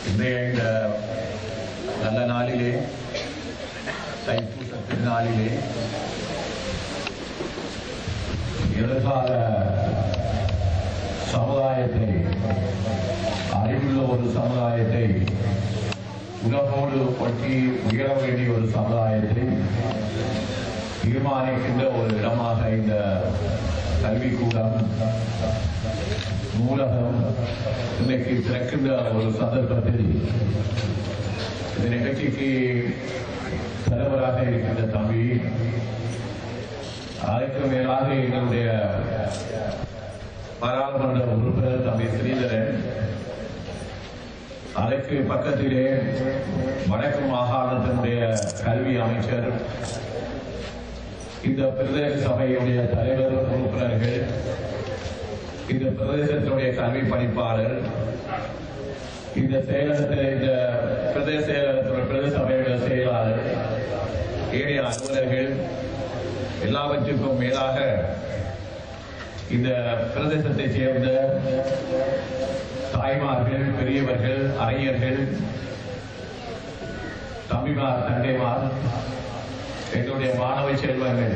இன்றைய இந்த நல்ல நாளிலே, தைப்பூச திருநாளிலே எதிர்கால சமுதாயத்தை, அறிவுள்ள ஒரு சமுதாயத்தை, உலகோடு ஒட்டி உயர வேண்டிய ஒரு சமுதாயத்தை தீர்மானிக்கின்ற ஒரு இடமாக இந்த கல்விக்கூடம், நூலகம் இன்றைக்கு திறக்கின்ற ஒரு சந்தர்ப்பத்தில் இந்த நிகழ்ச்சிக்கு தலைவராக இருக்கின்ற தம்பி, அதற்கு மேலாக எங்களுடைய பாராளுமன்ற உறுப்பினர் தம்பி ஸ்ரீதரன், அதற்கு பக்கத்திலே வடக்கு மாகாணத்தினுடைய கல்வி அமைச்சர், இந்த பிரதேச சபையுடைய தலைவர் உறுப்பினர்கள், இந்த பிரதேசத்தினுடைய கல்வி பணிப்பாளர், இந்த செயலகத்தில் இந்த பிரதேச செயலகத்தினுடைய பிரதேச சபையுடைய செயலாளர், ஏனைய அலுவலர்கள், எல்லாவற்றுக்கும் மேலாக இந்த பிரதேசத்தைச் சேர்ந்த தாய்மார்கள், பெரியவர்கள், அறிஞர்கள், தம்பிமார், தங்கைமார், எங்களுடைய மாணவ செல்வங்கள்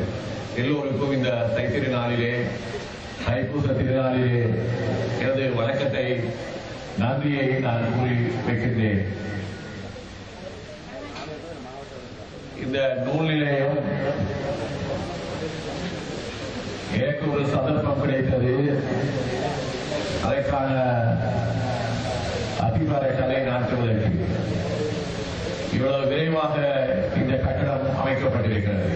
எல்லோருக்கும் இந்த தைத்திருநாளிலே, தைப்பூச திருநாளிலே எனது வணக்கத்தை, நன்றியை நான் கூறி வைக்கின்றேன். இந்த நூல் நிலையம் எனக்கு ஒரு சந்தர்ப்பம் கிடைத்தது. அதற்கான அதிபரை நாட்டுவதற்கு இவ்வளவு விரைவாக இந்த கட்டடம் அமைக்கப்பட்டிருக்கிறது.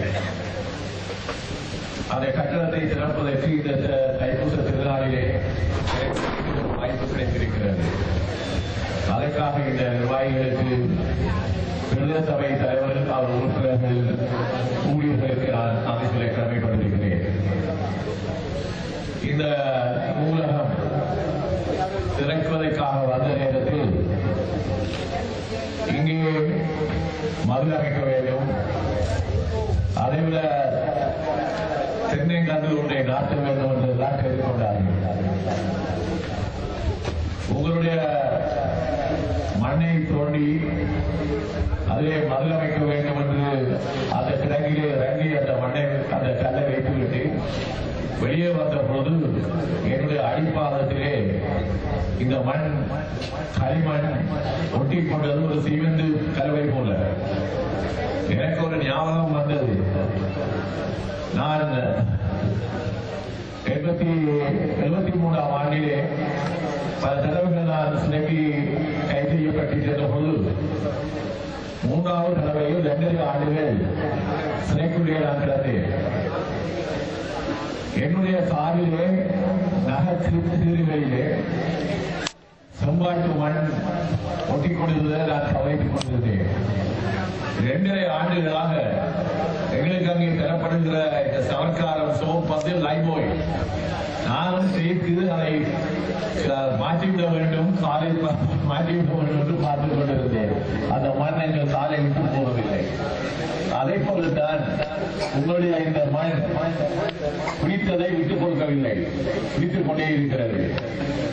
அந்த கட்டடத்தை திறப்பதற்கு இந்த தைப்பூச திருநாளிலே வாய்ப்பு கிடைத்திருக்கிறது. அதற்காக இந்த நிர்வாகிகளுக்கு, பிரதேச சபை தலைவர்கள், அவர் உறுப்பினர்கள், ஊழியர்களுக்கு நான் நன்றிகளை கடமைப்பட்டிருக்கிறேன். இந்த நூலகம் திறக்குவதற்காக வந்த நேரத்தில் இங்கே மது அமைக்க வேண்டும், அதைவிட தென்னைங்கன்று ஒன்றை நாட்ட வேண்டும் என்றெல்லாம் கேட்டுக்கொண்டார்கள். உங்களுடைய மண்ணை தோண்டி அதிலே மது அமைக்க வேண்டும் என்று அந்த கிடங்கிலே இறங்கி அந்த மண்ணை, அந்த கல்லை வைத்துவிட்டு வெளியே வந்த போது என்னுடைய அடிப்பாதத்திலே இந்த மண், களிமண் ஒட்டி கொண்டது, ஒரு சிமெண்ட் கலவை போல. எனக்கு ஒரு ஞாபகம் வந்தது. நான் 73ஆம் ஆண்டிலே பல தடவைகள் நான் சிலைக்கு கை செய்யப்பட்டிருந்த போது, 3வது தடவையில் 2 ஆண்டுகள் சிலைக்குள்ளே நான் கிடந்தேன். என்னுடைய சாரிலே, நகர்களிலே செம்பாட்டு மண் ஒட்டி கொண்டிருந்ததை நான் கவனித்துக் கொண்டிருந்தேன். 2.5 ஆண்டுகளாக எங்களுக்கு அங்கே தரப்படுகிற இந்த சவர்க்காரம், சோப்பு, லைபோய் நானும் சேர்த்து அதை மாற்றிவிட வேண்டும், சாலை மாற்றிவிட வேண்டும் என்று பார்த்துக் கொண்டிருந்தேன். அந்த மண் எங்கள் சாலை விட்டு போவதில்லை. அதே போலத்தான் உங்களுடைய இந்த மண் பிடித்ததை விட்டுக் கொடுக்கவில்லை, பிடித்துக் கொண்டே இருக்கிறது.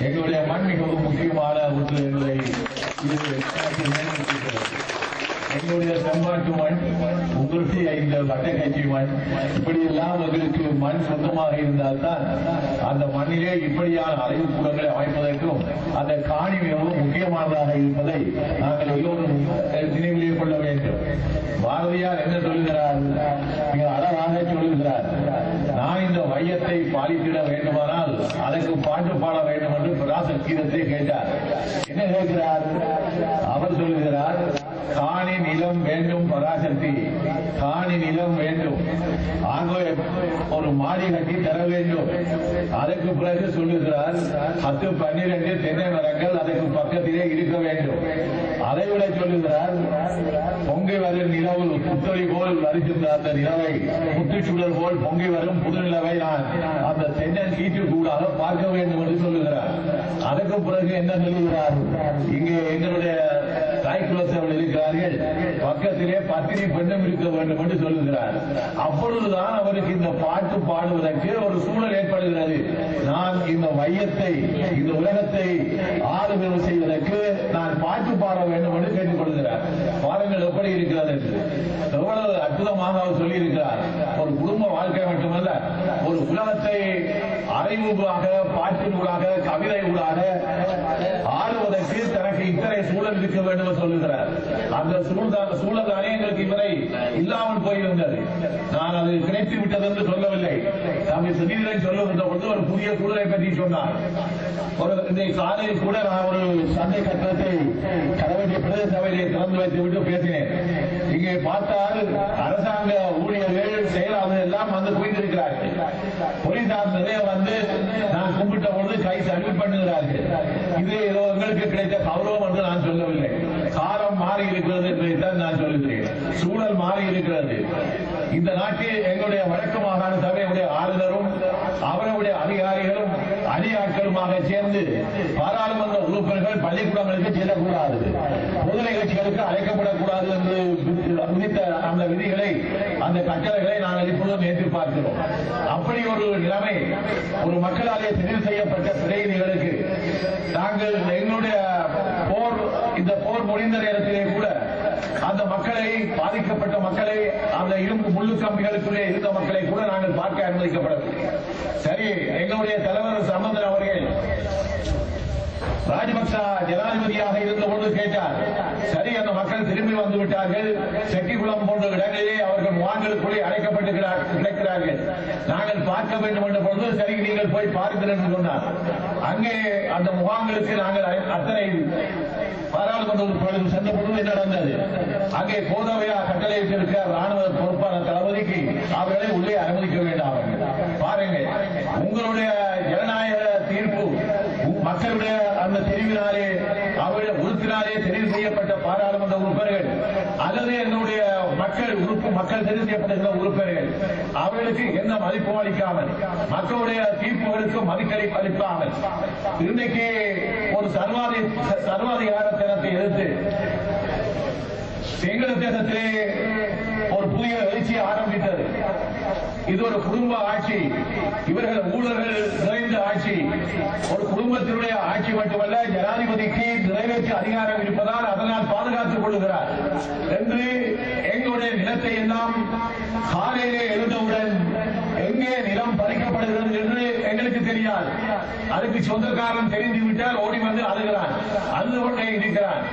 எங்களுடைய மண் மிகவும் முக்கியமான ஒன்று என்பதை எங்களுடைய செம்பாட்டு மண், உங்களுடைய இந்த வட்டக்கட்சி மண், இப்படியெல்லாம் எங்களுக்கு மண் சொந்தமாக இருந்தால்தான் அந்த மண்ணிலே இப்படியான அறிவுக்கூடங்களை அமைப்பதற்கும் அந்த காணி மிகவும் முக்கியமானதாக இருப்பதை நாங்கள் எல்லோரும் நினைவிலே கொள்ள வேண்டும். பாரதியார் என்ன சொல்லுகிறார்? மிக அழகாக சொல்லுகிறார், நான் இந்த வையத்தை பாலித்திட வேண்டுமானால் அதற்கு பாட்டு பாட வேண்டும் என்று பராசக்தியத்தை கேட்டார். என்ன கேட்கிறார்? அவர் சொல்லுகிறார், காணி நிலம் வேண்டும் பராசக்தி, காணி நிலம் வேண்டும், ஆகவே ஒரு மாடி கட்டி தர வேண்டும். அதற்கு பிறகு சொல்லுகிறார், 10-12 தென்னை மரங்கள் அதற்கு பக்கத்திலே இருக்க வேண்டும். அதைவிட சொல்லுகிறார், பொங்கி வரும் நிலவு புத்தொழி போல் வருகின்ற அந்த நிலவை, புத்துச்சுடர் போல் பொங்கி வரும் புது நிலவை நான் அந்த தென்னன் கீற்று கூடாக பார்க்க வேண்டும் என்று சொல்லுகிறார். அதற்கு பிறகு என்ன சொல்லுகிறார்? இங்கே எங்களுடைய டைரக்டர்ஸ் அவர்கள் இருக்கிறார்கள், பக்கத்திலே பத்தினி பெண்ணும் இருக்க வேண்டும் என்று சொல்லுகிறார். அப்பொழுதுதான் அவருக்கு இந்த பாட்டு பாடுவதற்கு ஒரு சூழல் ஏற்படுகிறது. நான் இந்த மையத்தை, இந்த உலகத்தை ஆளுமை செய்வதற்கு நான் பாட்டு பாட வேண்டும் என்று கேட்டுக் கொள்கிறார். பாருங்கள் எப்படி இருக்கிறது என்று. எவ்வளவு அற்புதமாக அவர் சொல்லி இருக்கிறார். ஒரு குடும்ப வாழ்க்கை மட்டுமல்ல, ஒரு உலகத்தை அறிவுகளாக, பாட்டினூடாக, கவிதை ஊடாக ஆளுவதற்கு தனக்கு இத்தனை சூழல் இருக்க வேண்டும் என்று சொல்லுகிறார். அந்த சூழல் தானே எங்களுக்கு இவரை இல்லாமல் போயிருந்தது. நான் அது கிடைத்து விட்டது என்று சொல்லவில்லை. தம்பி சுதீரன் சொல்லுகின்ற பொழுது ஒரு புதிய சூழலை பற்றி சொன்னார். இந்த காலையில் கூட நான் ஒரு சந்தை கட்டணத்தை கடவுளுடைய பிரதேச சபையிலே திறந்து வைத்துவிட்டு பேசினேன். இங்கே பார்த்தால் அரசாங்க ஊழியர்கள், செயலாளர்கள் எல்லாம் வந்து குவிந்திருக்கிறார்கள். போலீசார் நிறைய வந்து நான் கும்பிட்ட பொழுது கை சல்யூட் பண்ணுகிறார்கள். இது ஏதோ எங்களுக்கு கிடைத்த கௌரவம் என்று நான் சொல்லவில்லை. காலம் மாறி இருக்கிறது என்பதைத்தான் நான் சொல்லுகிறேன். சூழல் மாறி இருக்கிறது. இந்த நாட்டில் எங்களுடைய வடக்கு மாகாண சபையுடைய ஆளுநரும் அவருடைய அதிகாரிகளும் அணியாட்களுமாக சேர்ந்து பாராளுமன்ற உறுப்பினர்கள் பள்ளிக்கூடங்களுக்கு செல்லக்கூடாது, பொது நிகழ்ச்சிகளுக்கு அழைக்கப்படக்கூடாது என்று விதித்த அந்த விதிகளை, அந்த கட்டளைகளை நாங்கள் இப்பொழுதும் ஏற்று பார்க்கிறோம். அப்படி ஒரு நிலைமை ஒரு மக்களாலே தெரிவு செய்யப்பட்ட பிரதிநிதிகளுக்கு நாங்கள் எங்களுடைய இந்த போர் முடிந்த நேரத்திலே கூட அந்த மக்களை, பாதிக்கப்பட்ட மக்களை, அந்த இரும்பு முள்ளு கம்பிகளுக்குள்ளே இருந்த மக்களை கூட நாங்கள் பார்க்க அனுமதிக்கப்படவில்லை. சரி, எங்களுடைய தலைவர் சம்பந்தன் அவர்கள் ராஜபக்ச ஜனாதிபதியாக இருந்தபோது கேட்டார். சரி, அந்த மக்கள் திரும்பி வந்து விட்டார்கள். செட்டிக்குளம் போன்ற இடங்களிலே அவர்கள் முகாம்களுக்குள்ளே அழைக்கப்பட்டு கிடைக்கிறார்கள். நாங்கள் பார்க்க வேண்டும் என்ற பொழுது, சரி நீங்கள் போய் பாருங்கள் என்று சொன்னார். அங்கே அந்த முகாம்களுக்கு நாங்கள் அத்தனை பாராளுமன்ற உறுப்பினர்கள் சென்ற பொழுது என்ன நடந்தது? அங்கே போதவையா கட்டளையிட்டிருக்க ராணுவ பொறுப்பான தளபதிக்கு அவர்களை உள்ளே அனுமதிக்க வேண்டாம். பாருங்கள், உங்களுடைய ஜனநாயக தீர்ப்பு மக்களுடைய அந்த தெரிவினாலே, அவருடைய உறுப்பினாலே தெரிவு செய்யப்பட்ட பாராளுமன்ற உறுப்பினர்கள் அல்லது எங்களுடைய மக்கள் தெரிவு செய்யப்பட்ட உறுப்பினர்கள் அவர்களுக்கு எந்த மதிப்பும் அளிக்காமல், மக்களுடைய தீர்ப்புகளுக்கு மதிப்பளிப்பு அளிக்காமல் இன்றைக்கு ஒரு சர்வாதிகார தினத்தை எதிர்த்து எங்கள தேசத்திலே ஒரு புதிய எழுச்சி ஆரம்பித்தது. இது ஒரு குடும்ப ஆட்சி, இவர்கள் ஊழல்கள் நிறைந்த ஆட்சி. ஒரு குடும்பத்தினுடைய ஆட்சி மட்டுமல்ல, ஜனாதிபதிக்கு நிறைவேற்ற அதிகாரம் இருப்பதால் அதனால் பாதுகாத்துக் கொள்கிறார் என்று எங்களுடைய நிலத்தை எல்லாம் காலையிலே எழுந்தவுடன் எங்கே நிலம் பறிக்கப்படுகிறது என்று எங்களுக்கு தெரியாது. அதுக்கு சொந்தக்காரன் தெரிந்துவிட்டால் ஓடி வந்து அழுகிறான், அழுது கொண்டே இருக்கிறான்.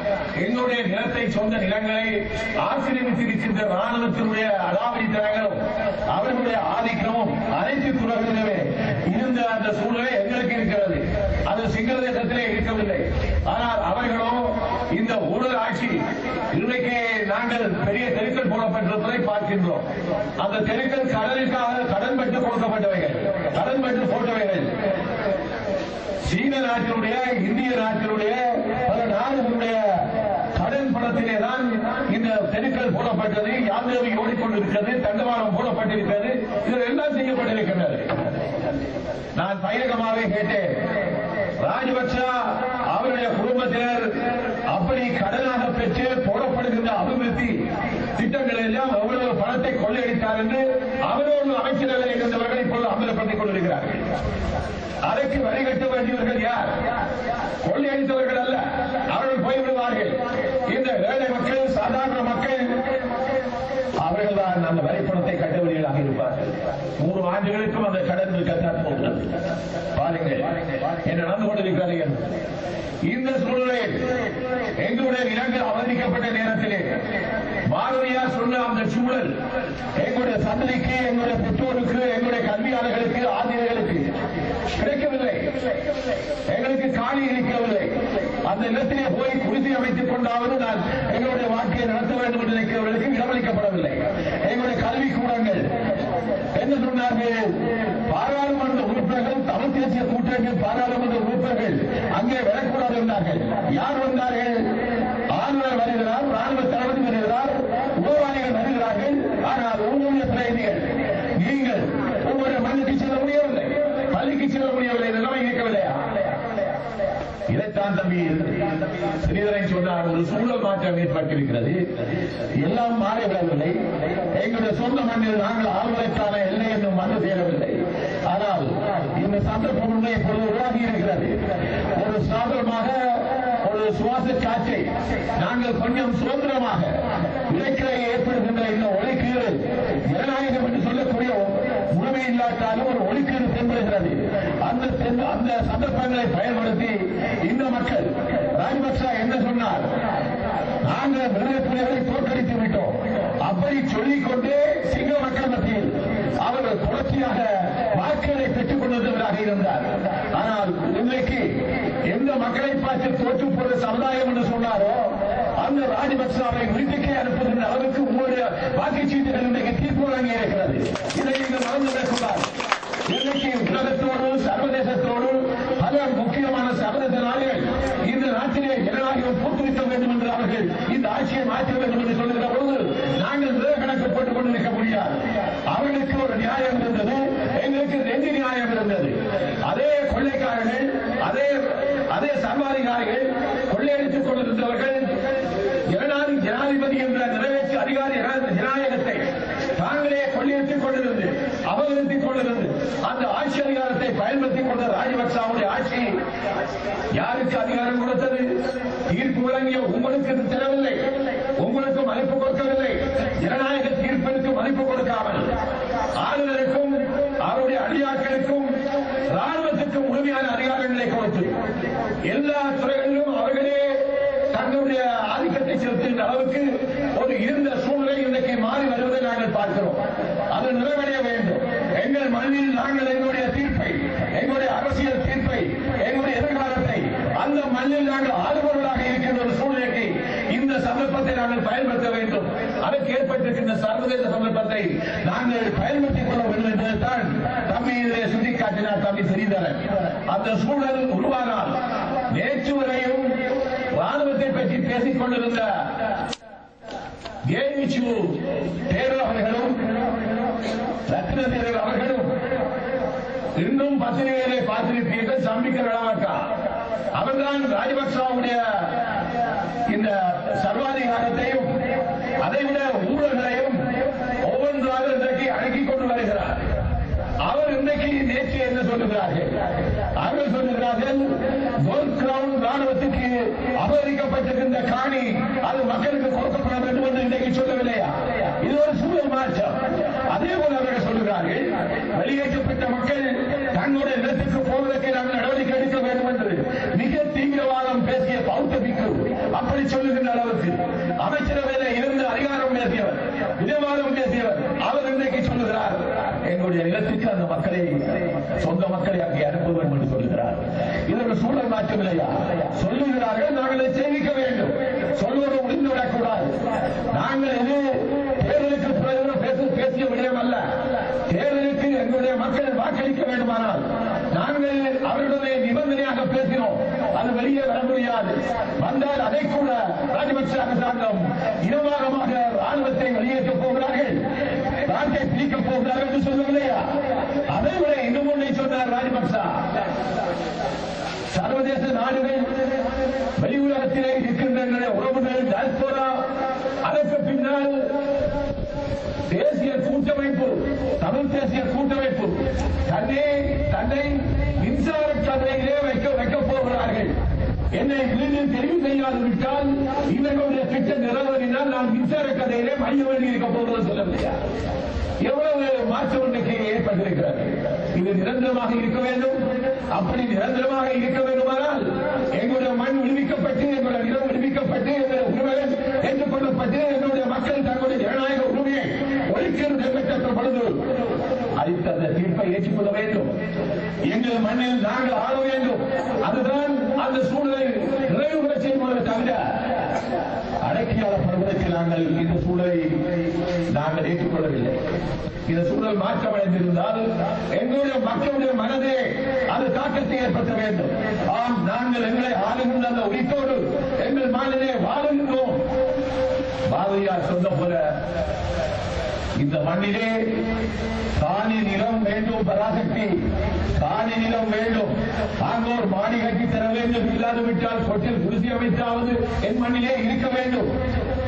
எங்களுடைய நிலத்தை, சொந்த நிலங்களை ஆக்கிரமித்திருக்கின்ற ராணுவத்தினுடைய அடாவடித்தனங்களும் அவர்களுடைய ஆதிக்கமும் அனைத்து துறைகளிலுமே இருந்த அந்த சூழ்நிலை எங்களுக்கு இருக்கிறது. அது சிங்கள தேசத்திலே இருக்கவில்லை. ஆனால் அவர்களோ இந்த ஊழல் ஆட்சி, இன்றைக்கு நாங்கள் பெரிய தெருக்கள் போடப்பட்டிருப்பதை பார்க்கின்றோம். அந்த தெருக்கள் கடலுக்காக கடன் பெற்று கொடுக்கப்பட்டவைகள், கடன் பெற்று போட்டவைகள். சீன நாட்டினுடைய, இந்திய நாட்டினுடைய, பல நாடுகளுடைய கடன் பணத்திலே தான் இந்த தெருக்கள் போடப்பட்டது, யாத்திரை ஓடிக்கொண்டிருக்கிறது, தண்டவாளம் போடப்பட்டிருக்கிறது. இதில் எல்லாம் செய்யப்பட்டிருக்கின்றது. நான் பகிரங்கமாகவே கேட்டேன், ராஜபக்சா அவருடைய குடும்பத்தினர் அப்படி கடனாக பெற்று போடப்படுகின்ற அபிவிருத்தி திட்டங்கள் எல்லாம் எவ்வளவு பணத்தை கொள்ளையடித்தார் என்று அவரோடு அமைச்சரவை இருந்தவர்கள் இப்போது அமலப்படுத்திக் கொண்டிருக்கிறார்கள். அதற்கு வரி கட்ட வேண்டியவர்கள் யார்? கொள்ளையடித்தவர்கள் அல்ல, அவர்கள் போய்விடுவார்கள். இந்த ஏழை மக்கள், சாதாரண மக்கள், அவர்கள் தான் அந்த வரி பணத்தை கட்டவழிகளாக இருப்பார்கள். 3 ஆண்டுகளுக்கும் அந்த கடன் கட்டான் போகிறது. பாருங்கள் என்ன நடந்து கொண்டிருக்கிறார்கள். இந்த சூழ்நிலையில் எங்களுடைய நிலங்கள் அவமதிக்கப்பட்ட நேரத்திலே பாரதியார் சொன்ன அந்த சூழல் எங்களுடைய சந்ததிக்கு, எங்களுடைய பெற்றோருக்கு, எங்களுடைய கல்வியாளர்களுக்கு, ஆசிரியர்களுக்கு கிடைக்கவில்லை. எங்களுக்கு காணி இருக்கவில்லை. அந்த நிலத்திலே போய் குடிசை அமைத்துக் கொண்டாவது நான் எங்களுடைய வாழ்க்கையை நடத்த வேண்டும் என்று நினைக்கிறவர்களுக்கு இடமளிக்கப்படவில்லை. எங்களுடைய கல்வி கூடங்கள் என்ன சொன்னார்கள்? பாராளுமன்ற உறுப்பினர்கள், தமிழ் தேசிய கூட்டணியின் பாராளுமன்ற உறுப்பினர்கள் அங்கே வரக்கூடாது என்றார்கள். யார் வந்தார்கள்? ஆளுநர் வருகிறார், ராணுவ தளபதி வருகிறார், உபவாணிகள் வருகிறார்கள். ஆனால் உங்களுடைய பிரதிநிதிகள், நீங்கள் உங்களுடைய மண்ணுக்கு செல்ல முடியவில்லை, பள்ளிக்கு செல்ல முடியவில்லை, நிலைமை இருக்கவில்லையா? இதைத்தான் தம்பி ஸ்ரீதரன் சொன்னார், ஒரு சூழல் மாற்றம் ஏற்பட்டிருக்கிறது. எல்லாம் மாறிவிடவில்லை. எங்களுடைய சொந்த மண்ணில் நாங்கள் ஆளுவதற்கான எல்லை என்னும் வந்து சேரவில்லை. ஆனால் இந்த சந்தர்ப்பம் இப்பொழுது உருவாகி இருக்கிறது. ஒரு சாதனமாக ஒரு சுவாச காற்றை நாங்கள் கொஞ்சம் சுதந்திரமாக இடைக்கிடையே ஏற்படுகின்ற இந்த ஒலிக்கீடு ஜனநாயகம் என்று சொல்லக்கூடிய உரிமை இல்லாட்டாலும் ஒரு ஒலிக்கீடு தென்படுகிறது. அந்த சந்தர்ப்பங்களை பயன்படுத்தி இந்த மக்கள் ராஜபக்சா என்ன சொன்னார், நாங்கள் விடுதலை புலிகளை தோற்கடித்து விட்டோம் அப்படி சொல்லிக்கொண்டே சிங்கள மக்கள் மத்தியில் அவர்கள் தொடர்ச்சியாக வாக்குகளை பெற்றுக் கொண்டிருந்தவராக இருந்தார். ஆனால் இன்றைக்கு எந்த மக்களை பார்த்து தோற்று போற சமுதாயம் என்று சொன்னாரோ அந்த ராஜபக்சாவை வீட்டுக்கே அனுப்புகின்ற அளவுக்கு உங்களுடைய வாக்குச்சீட்டுகள் இன்றைக்கு தீர்ப்பு வழங்கி இருக்கிறது. இதை நீங்கள் மறந்துவிடக்கூடாது. இன்றைக்கு உலகத்தோடு சர்வதேசத்தோடு பல முக்கியமான சர்வதேச நாடுகள் இந்த நாட்டிலே ஜனநாயகம் பூத்துவிக்க வேண்டும் என்று அவர்கள் இந்த ஆட்சியை மாற்ற வேண்டும் என்று சொல்லுகிற பொழுது நாங்கள் கணக்கு போட்டுக் கொண்டிருக்க முடியாது. அவர்களுக்கு ஒரு நியாயம் இருந்தது, எங்களுக்கு ரெண்டு நியாயம் இருந்தது. அதே கொள்ளைக்காரர்கள், அதே சர்வாதிகாரிகள், கொள்ளையடித்துக் கொண்டிருந்தவர்கள் ஜனாதிபதி என்ற நிறைவேற்று அதிகாரி ஜனநாயகத்தை தாங்களே கொள்ளையடித்துக் கொண்டிருந்து அபகரித்துக் கொண்டிருந்து அந்த ஆட்சி அதிகாரத்தை பயன்படுத்திக் கொண்ட ராஜபக்சாவுடைய ஆட்சி யாருக்கு அதிகாரம் கொடுத்தது? தீர்ப்பு வழங்கிய உங்களுக்கு தெரியவில்லை, உங்களுக்கு மதிப்பு கொடுக்கவில்லை. ஜனநாயக தீர்ப்பிற்கு மதிப்பு கொடுக்காமல் ஆளுநருக்கும் அவருடைய அடியாட்களுக்கும் ராணுவத்துக்கும் முழுமையான அதிகாரங்களை கொடுத்து எல்லா துறைகளிலும் அவர்களே தங்களுடைய ஆதிக்கத்தை செலுத்துகின்ற அளவுக்கு ஒரு இருந்த சூழ்நிலை இன்றைக்கு மாறி வருவதை நாங்கள் பார்க்கிறோம். அது நிறைவடைய வேண்டும். எங்கள் மண்ணில் நாங்கள் எங்களுடைய தீர்ப்பை, எங்களுடைய அரசியல் தீர்ப்பை, எங்களுடைய எதிர்காலத்தை அந்த மண்ணில் நாங்கள் ஆளுநர்களாக இருக்கின்ற ஒரு சூழ்நிலைக்கு இந்த சந்தர்ப்பத்தை நாங்கள் பயன்படுத்த வேண்டும். அதற்கு ஏற்பட்டிருக்கின்ற சர்வதேச சந்தர்ப்பத்தை நாங்கள் பயன்படுத்திக் கொள்ள வேண்டும் என்பதுதான் தம்பி இதிலே சுட்டிக்காட்டினார் தம்பி ஸ்ரீதரன். அந்த சூழல் உருவானால் நேற்று வரையும் ராணுவத்தை பற்றி பேசிக் கொண்டிருந்த தேர்வு அவர்களும் ரத்ன தேர்வு அவர்களும் இன்னும் பத்திரிகைகளை பார்த்திருப்பீர்கள். சம்பிக்க நடமாட்டா அவர்தான் ராஜபக்சாவுடைய இந்த சர்வாதிகாரத்தையும் அதைவிட ஊழல்களையும் ஒவ்வொன்றாக இன்றைக்கு அடக்கிக் கொண்டு வருகிறார். அவர் இன்றைக்கு நேற்று என்ன சொல்லுகிறார்கள்? அவர்கள் சொல்லுகிறார்கள், ராணுவத்துக்கு அபகரிக்கப்பட்டிருக்கின்ற காணி அது மக்களுக்கு கொடுக்கப்பட வேண்டும் என்று இன்றைக்கு சொல்லவில்லையா? இது ஒரு சூழல் மாற்றம். அதே போல அவர்கள் சொல்லுகிறார்கள், வெளியேற்றப்பட்ட மக்கள் தங்களுடைய நிலத்திற்கு போவதற்கு நாங்கள் நடவடிக்கை எடுக்க வேண்டும் என்று மிக தீவிரவாதம் பேசிய பௌத்த பிக்கு அப்படி சொல்லுகின்ற அளவுக்கு அமைச்சரவையில் இருந்து அதிகாரம் பேசியவர், விதவாதம் பேசியவர் அவர் இன்றைக்கு சொல்லுகிறார், எங்களுடைய நிலத்திற்கு அந்த மக்களை, சொந்த மக்களை அங்கே அனுப்ப வேண்டும் என்று சொல்லுகிறார். இதற்கு சூழல் மாற்றம் இல்லையா? சொல்லுகிறார்கள், நாங்கள் அதை தெரிவிக்க வேண்டும். சொல்வதை முடிந்துவிடக் கூடாது. நாங்கள் இது தேர்தலுக்கு பேசிய விடயம் அல்ல. தேர்தலுக்கு எங்களுடைய மக்கள் வாக்களிக்க வேண்டுமானால் நாங்கள் அவர்களுடைய நிபந்தனையாக பேசினோம். அது வெளியே வர முடியாது. வந்தால் அதை கூட ராஜபக்ச அரசாங்கம் இரவாரமாக ராணுவத்தை வெளியேற்றப் போகிறார்கள், நாட்டை பிரிக்கப் போகிறார்கள் என்று சொல்லவில்லையா? அதை விட இன்னும் ஒன்றை சொன்னார் ராஜபக்சா. சர்வதேச நாடுகள், வெளி உலகத்திலே இருக்கின்ற உறவுகள், டாஸ்போரா, அதற்கு பின்னால் தேசிய கூட்டமைப்பு, தமிழ் தேசிய கூட்டமைப்பு தன்னை மின்சார சந்தையிலே வைக்கப் போகிறார்கள். என்னை மீண்டும் தெரிவு செய்யாது விட்டால் இவர்களுடைய திட்டம் நிறைவேறினால் நான் மின்சார கதையிலே மைய வேண்டி இருக்க போவது சொல்லவில்லையா? எவ்வளவு மாற்றம் இன்றைக்கு ஏற்பட்டிருக்கிறது. இது நிரந்தரமாக இருக்க வேண்டும். அப்படி நிரந்தரமாக இருக்க வேண்டுமானால் எங்களுடைய மண் விடுவிக்கப்பட்டு, எங்களுடைய நிலம் விடுவிக்கப்பட்டு, எங்களுடைய உரிமைகள் ஏற்றுக்கொள்ளப்பட்டு, எங்களுடைய மக்கள் தங்களுடைய ஜனநாயக உரிமையை ஒழிக்கிறது பெற்ற பொழுது அந்த தீர்ப்பை ஏற்றுக்கொள்ள வேண்டும். எங்கள் மண்ணில் நாங்கள் ஆள வேண்டும். அதுதான் அந்த சூழலை நிறைவுற செய்வதை தவிர அடக்கியாளப்படுவதற்கு நாங்கள் இந்த சூழலை நாங்கள் ஏற்றுக்கொள்ளவில்லை. இந்த சூழல் மாற்றமடைந்திருந்தால் எங்களுடைய மக்களுடைய மனதே அது தாக்கத்தை ஏற்படுத்த வேண்டும். ஆம், நாங்கள் எங்களை ஆளுகின்ற அந்த உரித்தோடு எங்கள் மனதிலே வாழுகின்றோம். பாரதியார் சொன்ன போல இந்த மண்ணிலே காணி நிலம் வேண்டும், பராசக்தி காணி நிலம் வேண்டும். ஆங்கோர் மாடி கட்டி தர வேண்டும், இல்லாது விட்டால் கொட்டில் குடிசி அமைத்தாவது என் மண்ணிலே இருக்க வேண்டும்.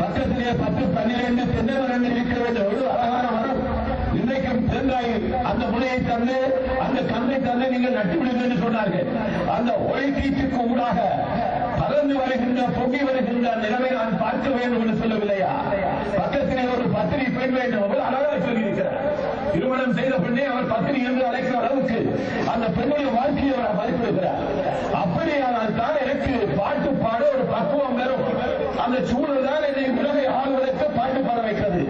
பக்கத்திலே 10, 12 தென்னை மரங்கள் இருக்க வேண்டும். ஒரு அழகான மரம். இன்றைக்கும் தேங்காய் அந்த முனையை தந்து அந்த கந்தை தந்து நீங்கள் நட்டுவிடுங்கள் என்று சொன்னார்கள். அந்த ஒளிக்கீட்டுக்கு ஊடாக பறந்து வருகின்ற பொங்கி வருகின்ற நிலைமை நான் பார்க்க வேண்டும் என்று சொல்லவில்லையா? பக்கத்திலே ஒரு பத்தினி பெண் வேண்டும், அவர் அழகாக சொல்லியிருக்கிறார். திருமணம் செய்த பெண்ணை அவர் பத்தினி என்று அழைக்கிற அளவுக்கு அந்த பெண்ணுடைய வாழ்க்கையை அவர் மதிப்பிடுகிறார். அப்படியானால் தான் எனக்கு பாட்டு பாட ஒரு பக்குவம் வரும். அந்த சூழல் தான் என்னை உலகை ஆளுவதற்கு பாட்டு பாட வைக்கிறது.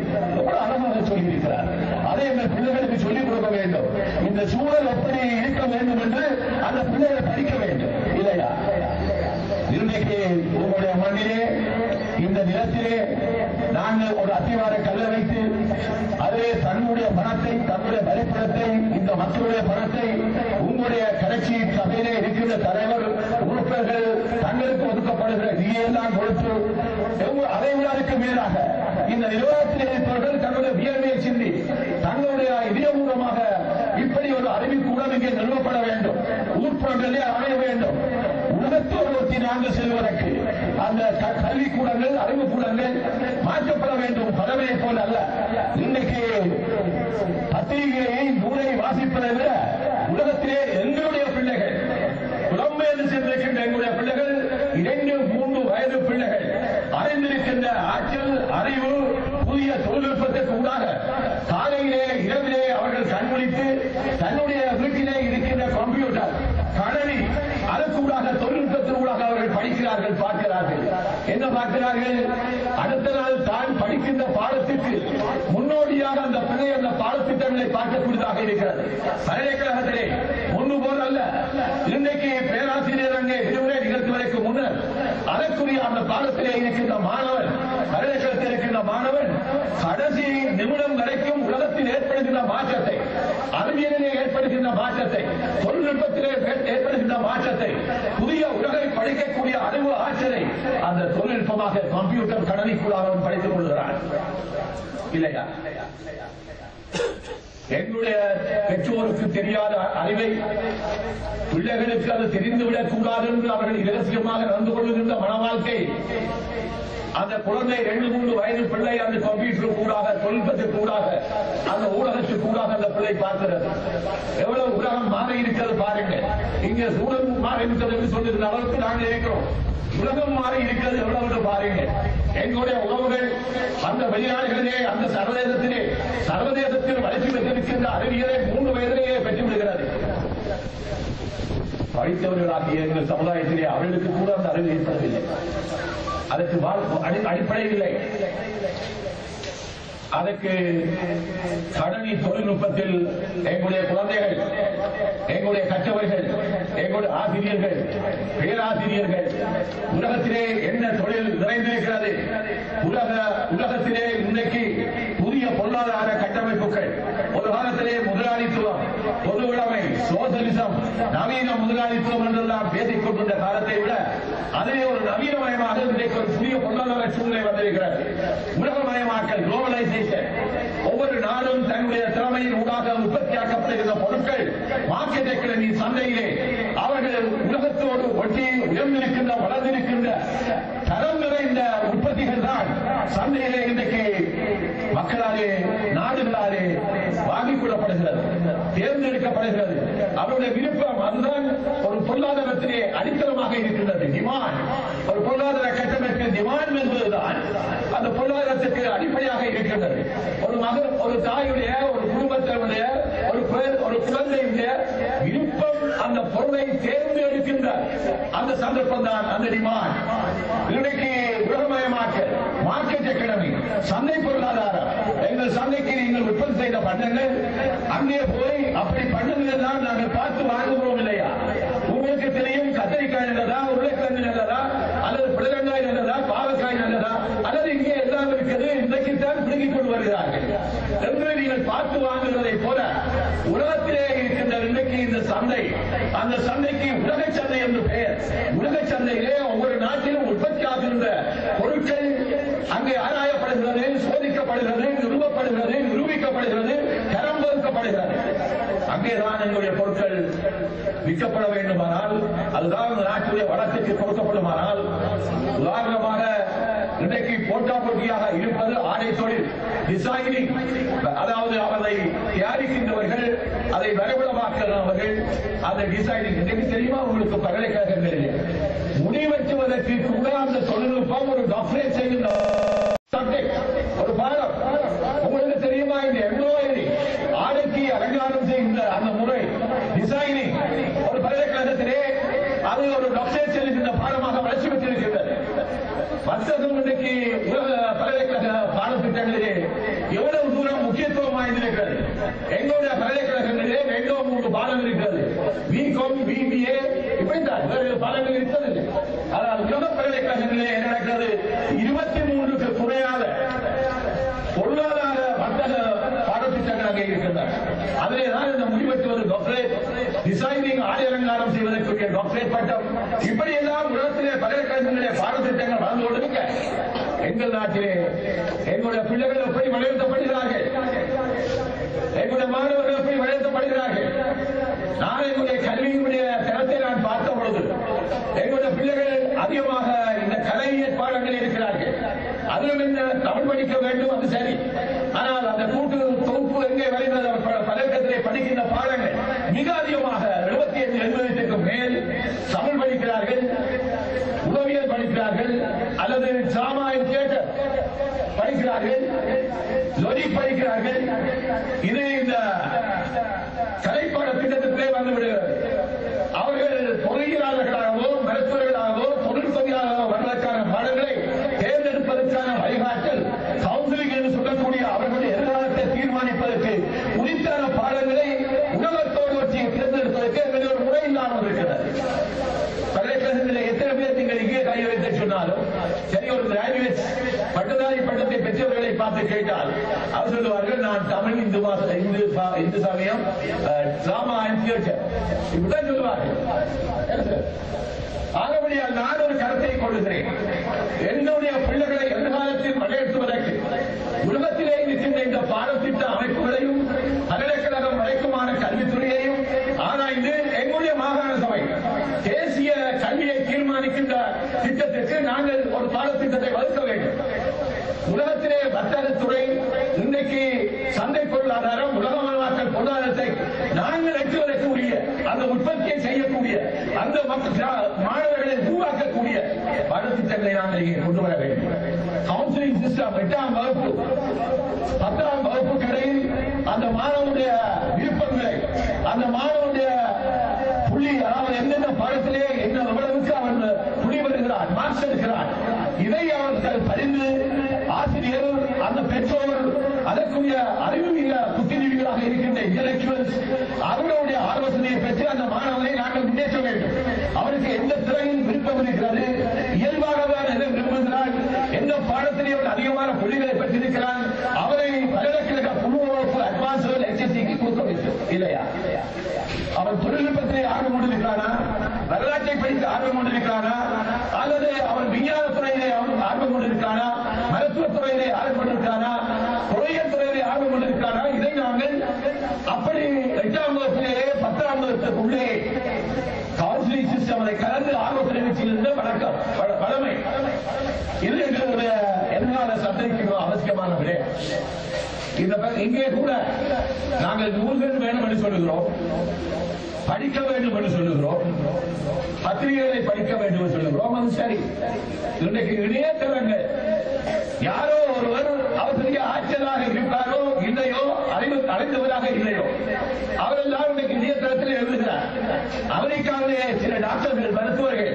அழகாக சொல்லியிருக்கிறார். அதை எங்கள் பிள்ளைகளுக்கு சொல்லிக் கொடுக்க வேண்டும். இந்த சூழல் எப்படி இருக்க வேண்டும் என்று அந்த பிள்ளைகளை படிக்க வேண்டும், இல்லையா? இன்றைக்கு உங்களுடைய மண்ணிலே இந்த நிலத்திலே நாங்கள் ஒரு அத்திவார கல்லை வைத்து அதிலே தன்னுடைய பணத்தை, தன்னுடைய வரிப்பணத்தை, இந்த மக்களுடைய பணத்தை உங்களுடைய கட்சி சபையிலே இருக்கின்ற தலைவர் உறுப்பினர்கள் தங்களுக்கு ஒதுக்கப்படுகிற நிதியெல்லாம் கொடுத்து அதை விழாவுக்கு மேலாக இந்த நிர்வாகத்தில் இருப்பவர்கள் தங்களுடைய வியர்வையை சிந்தி தங்களுடைய இதயபூர்வமாக இப்படி ஒரு அறிவிக்கூடம் இங்கே நிறுவப்பட வேண்டும், ஊர்ப்புறங்களே அமைய வேண்டும். உலகத்தோடு ஒட்டி நாங்கள் செல்வதற்கு அந்த கல்விக்கூடங்கள், அறிவுக்கூடங்கள் மாற்றப்பட வேண்டும். பதவியை போல அல்ல. இன்றைக்கு பத்திரிகையை நூலை வாசிப்பதை விட உலகத்திலே எங்களுடைய பிள்ளைகள், புலம்பெயர்ந்து சென்றிருக்கின்ற எங்களுடைய பிள்ளைகள், 2, 3 வயது பிள்ளைகள் அறிந்திருக்கின்ற ஆற்றல், அறிவு, புதிய தொழில்நுட்பத்திற்கு ஊடாக காலையிலே இரவிலே அவர்கள் கண்முழித்து தன்னுடைய வீட்டிலே இருக்கின்ற கம்ப்யூட்டர், கணனி, அதற்கூடாக தொழில்நுட்பத்திற்கூடாக அவர்கள் படிக்கிறார்கள், பார்க்கிறார்கள். என்ன பார்க்கிறார்கள்? அடுத்த நாள் தான் படிக்கின்ற பாடத்திற்கு முன்னோடியாக அந்த பிள்ளை அந்த பாடத்திட்டங்களை பார்க்கக்கூடியதாக இருக்கிறது. பல்கலைக்கழகத்திலே முன்பு போல் அல்ல. இன்றைக்கு பேராசிரியர் அங்கே விரிவுரை நிகழ்த்துவதற்கு முன்னர் அதற்குரிய அந்த பாடத்திலே இருக்கின்ற மாணவன், பல்கலைக்கழகத்தில் இருக்கின்ற மாணவன் கடைசி நிமிடம் வரைக்கும் உலகத்தில் ஏற்படுகின்ற மாற்றத்தை, அறிவியலிலே ஏற்படுகின்ற மாற்றத்தை, தொழில்நுட்பத்திலே ஏற்படுகின்ற மாற்றத்தை, புதிய உலகை படிக்கக்கூடிய அறிவு ஆற்றலை அந்த தொழில்நுட்பமாக கம்ப்யூட்டர் கணனிக்குள்ளாக அவன் படித்துக் கொள்கிறான், இல்லையா? எங்களுடைய பெற்றோருக்கு தெரியாத அறிவை பிள்ளைகளுக்கு அது தெரிந்துவிடக் கூடாது என்று அவர்கள் இரகசியமாக நடந்து கொள்கின்ற மன வாழ்க்கை அந்த குழந்தை 2, 3 வயது பிள்ளை அந்த கம்ப்யூட்டர் கூடாக, தொழில்நுட்பத்திற்கு கூடாக, அந்த ஊடகத்துக்கு கூடாக அந்த பிள்ளை பார்க்கிறது. எவ்வளவு உலகம் மாறி இருக்கிறது பாருங்க. இங்க சூழல் மாறி இருக்கிறது என்று சொல்லுகிற அளவுக்கு நாங்கள் இருக்கிறோம். உலகம் மாறி இருக்கிறது எவ்வளவு பாருங்க. எங்களுடைய உறவுகள் அந்த வெளிநாடுகளிலே, அந்த சர்வதேசத்தில் வளர்ச்சி பெற்றிருக்கின்ற அறிவியலை 3 வயதிலேயே பெற்றுவிடுகிறது. படித்தவர்களாகிய எங்கள் சமுதாயத்திலே அவர்களுக்கு கூட அந்த அறிவு ஏற்படவில்லை. அதற்கு அடிப்படை இல்லை. அதற்கு கணனி தொழில்நுட்பத்தில் எங்களுடைய குழந்தைகள், எங்களுடைய கற்றவர்கள், எங்களுடைய ஆசிரியர்கள், பேராசிரியர்கள் உலகத்திலே என்ன தொழில் நிறைந்திருக்கிறது, உலகத்திலே இன்றைக்கு புதிய பொருளாதார கட்டமைப்புகள், ஒரு காலத்திலே முதலாளித்துவம், பொதுவுடைமை, சோசலிசம், நவீன முதலாளித்துவம் என்றெல்லாம் பேசிக் கொண்டிருந்த காலத்தை விட அதிலே ஒரு நவீனமயமாக இன்றைக்கு ஒரு புதிய பொருளாதார சூழ்நிலை வந்திருக்கிறது. உலகமயமாக்கல், குளோபலைசேஷன். ஒவ்வொரு நாடும் தன்னுடைய திறமையின் ஊடாக உற்பத்தியாக்கப்படுகின்ற பொருட்கள் மார்க்கெட் எக்கனமி சந்தையிலே அவர்கள் உலகத்தோடு ஒட்டி உயர்ந்திருக்கின்ற, வளர்ந்திருக்கின்ற தரம் நிறைந்த உற்பத்திகள் தான் சந்தையிலே இன்றைக்கு மக்களாலே, நாடுகளாலே வாங்கிக் கொள்ளப்படுகிறது, தேர்ந்தெடுக்கப்படுகிறது. அவருடைய விருப்பம் அதுதான் ஒரு பொருளாதாரத்திலே அடித்தளமாக இருக்கின்றது. டிமாண்ட், ஒரு பொருளாதார கட்டமைப்பில் டிமாண்ட் என்பதுதான் அந்த பொருளாதாரத்துக்கு அடிப்படையாக இருக்கின்றது. ஒரு மகன், ஒரு தாயுடைய, ஒரு குடும்பத்தினுடைய, ஒரு குழந்தையுடைய விருப்பம் அந்த பொருளை தேர்ந்தெடுக்கின்ற அந்த சந்தர்ப்பம் தான் அந்த டிமாண்ட். இன்றைக்கு உலகமயமாக்க, மார்க்கெட் எக்கனமி, சந்தை பொருளாதாரம். எங்கள் சந்தைக்கு நீங்கள் உற்பத்தி செய்த பண்டங்கள் அங்கே போய் அப்படி பண்டங்கள் தான் நாங்கள் பார்த்து வாங்குகிறோம், இல்லையா? உங்களுக்கு தெரியும் கத்திரிக்காய் நல்லதா, உருளைக்கிழங்கு நல்லதா, அல்லது பிள்ளைங்காய் நல்லதா, பாவக்காய் நல்லதா, அல்லது இங்கே எல்லாம் இருக்குது, இன்றைக்கு தான் பிடுங்கிக் கொண்டு வருகிறார்கள் என்று நீங்கள் பார்த்து வாங்குவதை போல உலகத்திலே இருக்கின்ற இன்றைக்கு இந்த சந்தை, அந்த சந்தைக்கு உலக சந்தை என்று பெயர். உலக சந்தையிலே ஒவ்வொரு நாட்டிலும் உற்பத்தி ஆகின்ற பொருட்கள் அங்கே ஆராயப்படுகிறது, சோதிக்கப்படுகிறது, நிறுவப்படுகிறது, நிரூபிக்கப்படுகிறது. அடிக்கப்படுகிறது, தரம் பெருக்கப்படுகிறது. அங்கேதான் எங்களுடைய பொருட்கள் விற்கப்பட வேண்டுமானால், அதுதான் நாட்டுடைய வளத்துக்கு கொடுக்கப்படுமானால், உதாரணமாக இன்றைக்கு போட்டாபோட்டியாக இருப்பது ஆடை தொழில், டிசைனிங். அதாவது அவரை தயாரிக்கின்றவர்கள், அதை வரவிடமாக்கிறவர்கள், அந்த டிசைனிங். இன்றைக்கு தெரியுமா உங்களுக்கு பல்கலைக்கழகங்களில் முடி வெட்டுவதற்கு கூட அந்த தொழில்நுட்பம் ஒரு டாக்டரேட் செய்கின்ற ஒரு பாடம். உங்களுக்கு தெரியுமா இந்த எம்ப்ராய்டரி, ஆடைக்கு அலங்காரம் செய்கின்ற அந்த முறை, டிசைனிங், ஒரு பல்கலைக்கழகத்திலே அது ஒரு டாக்டரேட் செல்கின்ற பாடமாக வளர்ச்சி பெற்றிருக்கிறது. வர்த்தகம் இன்றைக்கு உலக பல்கலைக்கழக பாடத்திட்டங்களிலே எவ்வளவு தூரம் முக்கியத்துவம் வாய்ந்திருக்கிறது. எங்களுடைய பல்கலைக்கழகங்களிலே 2-3 பாடம் இருக்கிறது. பிகாம், பிபிஏ, இப்படித்தான் வேறு பாடங்கள் இருக்கிறது. ஆனால் உலக பல்கலைக்கழகங்களிலே என்ன நடக்கிறது? 23க்கு குறையாத பொருளாதார வர்த்தக பாடத்திட்டங்கள் அங்கே இருக்கின்றன. அதிலேதான் இந்த முடிவெட்டுவது டாக்டரேட், டிசைனிங், ஆடை அலங்காரம் செய்வதற்குரிய டாக்டரேட் பட்டம், இப்படி எல்லாம் உலகத்திலே பல்கலைக்கழகங்களிலே பாடத்திட்டங்கள் வளர்ந்து கொண்டிருக்க, எங்கள் நாட்டிலே எங்களுடைய பிள்ளைகள் எப்படி வலியுறுத்தப்படுகிறார்கள், எங்களுடைய மாணவர்கள் எப்படி வலியுறுத்தப்படுகிறார்கள். நான் எங்களுடைய கல்வியினுடைய தரத்தை நான் பார்த்த பொழுது எங்களுடைய பிள்ளைகள் அதிகமாக இந்த கலை பாடங்கள் இருக்கிறார்கள். அதிலும் என்ன தமிழ் படிக்க வேண்டும், அது சரி. ஆனால் அந்த கூட்டு தொகுப்பு எங்கே வருகிறது? பல்கலைக்கழகத்திலே படிக்கின்ற பாடங்கள் மிக அதிகமாக 75-80க்கு மேல் தமிழ் படிக்கிறார்கள், உளவியல் படிக்கிறார்கள், அல்லது டிராமா தியேட்டர் படிக்கிறார்கள், லொஜிக் படிக்கிறார்கள். இது இந்த கலைப்பாட திட்டத்திலே வந்துவிடுகிறது. அவர்கள் பொறியியலாளர்களாகவோ, மருத்துவர்களாகவோ, தொழில்துறையாகவோ வருவதற்கான பாடங்களை தேர்ந்தெடுப்பதற்கான வழிகாட்டல், கவுன்சிலிங் என்று சொல்லக்கூடிய அவர்களுடைய எதிர்காலத்தை தீர்மானிப்பதற்கு உரித்தான பாடங்களை உலகத்தோடு வச்சு தேர்ந்தெடுப்பதற்கு எங்களுக்கு ஒரு முறை இல்லாமல் இருக்கிறது. பல்கலைக்கழகத்தில் எத்தனை பேர் நீங்கள் இங்கே கை வைத்து சொன்னாலும் சரி, ஒரு கிராஜுவேட் பட்டதாரி பட்டத்தை பெற்றவர்களை பார்த்து கேட்டால் அவர் சொல்லுவார்கள், நான் தமிழ், இந்து சமயம், டிராமா அண்ட் தியேட்டர், இப்படிதான் சொல்லுவார்கள். ஆகபடியால் நான் ஒரு கருத்தை கொள்கிறேன். என்னுடைய பிள்ளைகளை எதிர்காலத்தில் வழிநடத்துவதற்கு உலகத்திலே இருக்கின்ற இந்த பாடத்திட்ட அமைப்புகளையும் பல்கலைக்கழகம் வரைக்குமான கல்வித்துறையையும் ஆராய்ந்து எங்களுடைய மாகாண சபை தேசிய கல்வியை தீர்மானிக்கின்ற திட்டத்திற்கு நாங்கள் ஒரு பாடத்திட்டத்தை வகுக்க வேண்டும். உலகத்திலே வர்த்தகத்துறை இன்றைக்கு சந்தை பொருளாதாரம், உலகமயமாக்கல் பொருளாதாரத்தை நாங்கள் எட்டுவதற்குரிய, அந்த உற்பத்தியை செய்யக்கூடிய, அந்த மாணவர்களை உருவாக்கக்கூடிய பாடத்திட்டங்களை நாங்கள் இங்கே கொண்டு வர வேண்டும். கவுன்சிலிங் சிஸ்டம் 8ஆம் வகுப்பு 10ஆம் வகுப்பு கடையில் அந்த மாணவனுடைய விருப்பங்களை, அந்த மாணவனுடைய புள்ளி, அதாவது எந்தெந்த பாடத்திலே என்ன எவ்வளவுக்கு அவன் புள்ளி வருகிறான், மார்க்ஸ் எடுக்கிறான், இதை அவர்கள் பரிந்து ஆசிரியர், அந்த பெற்றோர், அதற்குரிய அறிவுள்ள புத்திஜீவிகளாக இருக்கின்ற இன்டலெக்சுவல்ஸ் அவர்களுடைய ஆலோசனையை பெற்று அந்த மாணவனை நாங்கள் முன்னேற்ற வேண்டும். அவருக்கு எந்த துறையில் விருப்பம் இருக்கிறது, இயல்பாகதான் எதை விரும்புகிறான், எந்த பாடத்திலே அவர் அதிகமான புள்ளிகளை பெற்றிருக்கிறான், அவரை பல்கலைக்கழக குழு வகுப்பு அட்வான்ஸ் HSC கொடுக்க வேண்டும் இல்லையா? அவன் தொழில்நுட்பத்திலே ஆர்வம் கொண்டிருக்கிறானா, வரலாற்றை படித்து ஆர்வம் கொண்டிருக்கிறானா, அல்லது அவன் விஞ்ஞான துறையிலே அவன் ஆர்வம் கொண்டிருக்கிறானா, மருத்துவத்துறையிலே ஆர்வம் கொண்டிருக்கிறானா, பொறியியல் துறையிலே ஆர்வம் கொண்டிருக்கிறானா, இதை நாங்கள் அப்படி 8ஆம் வகுப்பிலேயே 10ஆம் வகுப்புக்குள்ளே கவுன்சிலிங் சிஸ்டம் அதை கலந்து ஆலோசனை வச்சிருந்த வழக்கம் வளமை. இது எங்களுடைய எதிர்கால சந்தைக்கு அவசியமான விட. இங்கே கூட நாங்கள் நூல்கள் வேணும் என்று சொல்லுகிறோம், படிக்க வேண்டும் என்று சொல்லுகிறோம், பத்திரிகைகளை படிக்க வேண்டும் என்று சொல்லுகிறோம். அது சரி. இன்றைக்கு இணையதளங்கள் யாரோ ஒருவர் அவர் பெரிய ஆட்சியராக இருப்பாரோ இல்லையோ, அறிந்தவராக இல்லையோ, அவரெல்லாம் இன்றைக்கு இணையதளத்தில் எழுதுகிறார். அமெரிக்காவிலே சில டாக்டர்கள், மருத்துவர்கள்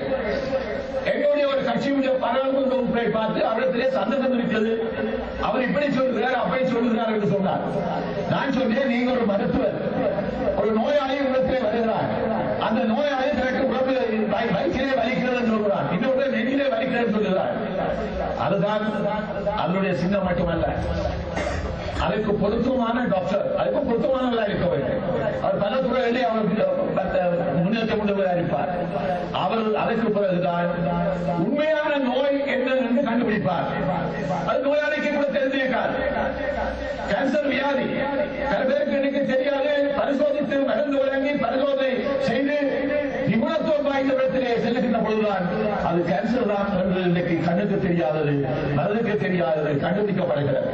எங்களுடைய ஒரு கட்சியுடைய பாராளுமன்ற உறுப்பினரை பார்த்து அவரிடத்திலே சந்தேகம் இருக்கிறது, அவர் இப்படி சொல்லுகிறார், அப்படி சொல்லுகிறார் என்று சொன்னார். நான் சொன்னேன், நீங்க ஒரு மருத்துவர், ஒரு நோயாளி உலகத்திலே வருகிறார், அந்த நோயாளி தனக்கு உடம்பு வயிற்றிலே வலிக்கிறது என்று சொல்கிறார், இன்னொரு நெஞ்சிலே வலிக்கிறது சொல்லுகிறார். அதுதான் அதனுடைய சின்னம் மட்டுமல்ல, அதுக்கு பொருத்தமான டாக்டர், அதுக்கு பொருத்தமானவராக இருக்க வேண்டும். அவர் பல துறைகளிலே அவர் முன்னேற்றம் கொண்டவராக இருப்பார். அவர் அதற்கு பிறகுதான் உண்மையான நோய் என்ன என்று கண்டுபிடிப்பார். அது நோயாளிக்கு கூட தெரிந்திருக்கார். கேன்சர் வியாதி பல பேருக்கு இன்னைக்கு தெரியாது. பரிசோதித்து மருந்து வழங்கி பரிசோதனை செய்து நிபுணத்துவம் வாய்ந்த இடத்திலே செல்லுகின்ற பொழுதுதான் அது கேன்சர் தான் என்று இன்னைக்கு கண்ணுக்கு தெரியாதது, மனதுக்கு தெரியாதது கண்டுபிடிக்கப்படுகிறது.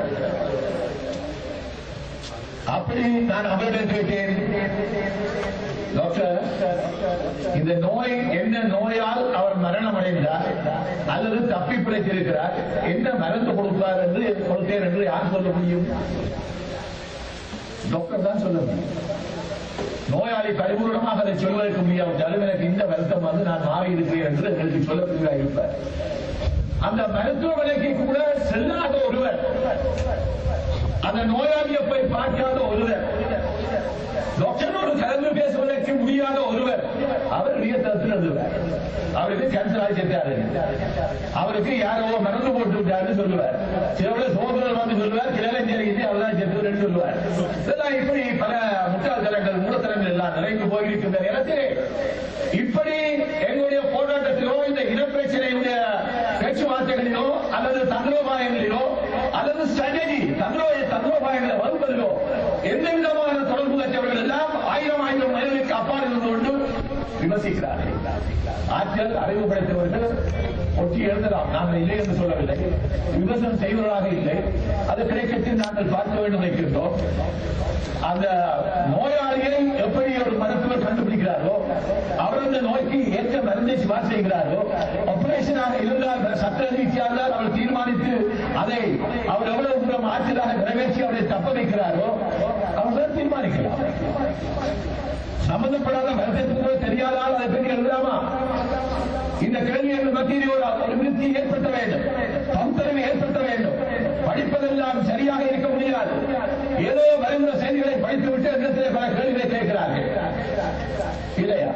அப்படி நான் அவரிடம் கேட்டேன், டாக்டர், இந்த நோய் என்ன நோயால் அவர் மரணம் அடைந்தார் அல்லது தப்பி பிழைத்திருக்கிறார், என்ன மருந்து கொடுத்தார் என்று கொடுத்தேன் என்று யார் சொல்ல முடியும்? டாக்டர் தான் சொல்ல முடியும். நோயாளி பரிபூர்ணமாக அதை சொல்வதற்கு முடியாவிட்டாலும் எனக்கு இந்த வருத்தம் வந்து நான் மாறி இருக்கிறேன் என்று எங்களுக்கு சொல்லக்கூடியதாக இருப்பார். அந்த மருத்துவமனைக்கு கூட செல்லாத ஒருவர், அந்த நோயாளியை போய் பார்க்காத ஒருவர், டாக்டரோடு கலந்து பேசுவதற்கு முடியாத ஒருவர், அவர் இயக்கத்தில் இருந்தவர். அவருக்கு கேன்சர் ஆகி செத்தாரு, அவருக்கு யாரோ மருந்து போட்டு விட்டாருன்னு சொல்லுவார். சில சோதனை வந்து சொல்லுவார், கிளஞ்சரிக்கு அவர்தான் செத்துன்னு சொல்லுவார். இதெல்லாம் இப்படி பல முட்டாள்தனங்கள் மூலத்தனங்கள் எல்லாம் நிறைந்து போயிருக்கின்ற நேரத்தில் இப்படி எங்களுடைய போராட்டத்திலோ இந்த இனப்பிரச்சனையுடைய பேச்சுவார்த்தைகளிலோ அல்லது தந்திரோபாயங்களிலோ அல்லது ஸ்ட்ராட்டஜி தந்திரோபாயங்களை வகுப்பதிலோ எந்த விதமான தொடர்பு கற்றவர்கள் எல்லாம் ஆயிரம் மைலுக்கு அப்பால் இருந்து கொண்டு விமர்சிக்கிறார்கள். ஆற்றல் அறிவு படைத்தவர்கள் ஒட்டி எழுதலாம், நாங்கள் இல்லை என்று சொல்லவில்லை, விமர்சனம் செய்வதாக இல்லை, அது கிடைக்கத்தில் நாங்கள் பார்க்க வேண்டும் நினைக்கின்றோம். அந்த நோயாளியை எப்படி ஒரு மருத்துவர் கண்டுபிடிக்கிறாரோ, அவர் அந்த நோய்க்கு ஏற்ற மருந்தை சிபார் செய்கிறாரோ, ஆபரேஷனாக இருந்தால் சட்ட ரீதியாக அவர் தீர்மானித்து அதை அவர் எவ்வளவு தூரம் ஆற்றலாக நிறைவேற்றி அவரை தப்ப வைக்கிறாரோ அவர் தீர்மானிக்கலாம். சம்பந்தப்படாத மருத்துவ தெரியாதால் அதை பற்றி எழுதாமா? இந்த கேள்விகள் மத்தியில் ஒரு விருத்தி ஏற்படுத்த வேண்டும், பகுத்தறிவு ஏற்படுத்த வேண்டும். படிப்பதெல்லாம் சரியாக இருக்க முடியாது. ஏதோ வருகிற செய்திகளை படித்துவிட்டு இடத்திலே பல கேள்விகளை கேட்கிறார்கள் இல்லையா?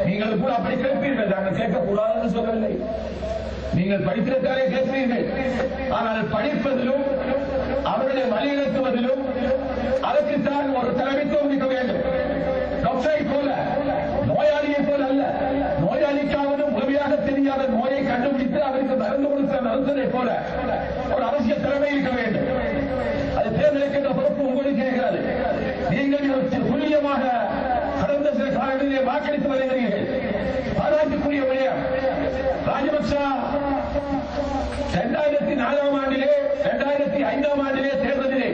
நீங்கள் கூட அப்படி கேட்பீர்கள், நாங்கள் கேட்கக்கூடாதுன்னு சொல்லவில்லை. நீங்கள் படித்திருக்காரே கேட்பீர்கள். ஆனால் படிப்பதிலும் அவர்களை வழிநடத்துவதிலும் அதற்குத்தான் ஒரு தலைமைத்துவம் இருக்க வேண்டும். டாக்டரை போல, நோயாளியை போல அல்ல. நோயாளிக்காவது முழுமையாக தெரியாத நோயை கண்டுபிடித்து அவருக்கு மருந்து கொடுத்த மருத்துவரை போல ஒரு அவசிய திறமை இருக்க வேண்டும். அது தேர்ந்தெடுக்கின்ற பொறுப்பு உங்களுக்கு இருக்கிறது. நீங்கள் துல்லியமாக கடந்த சில காலங்களிலே வாக்களித்து வருகிறீர்கள். பாராட்டுக்குரிய விடயம். ராஜபக்சா 2004 ஆண்டிலே 2005 ஆண்டிலே தேர்தலிலே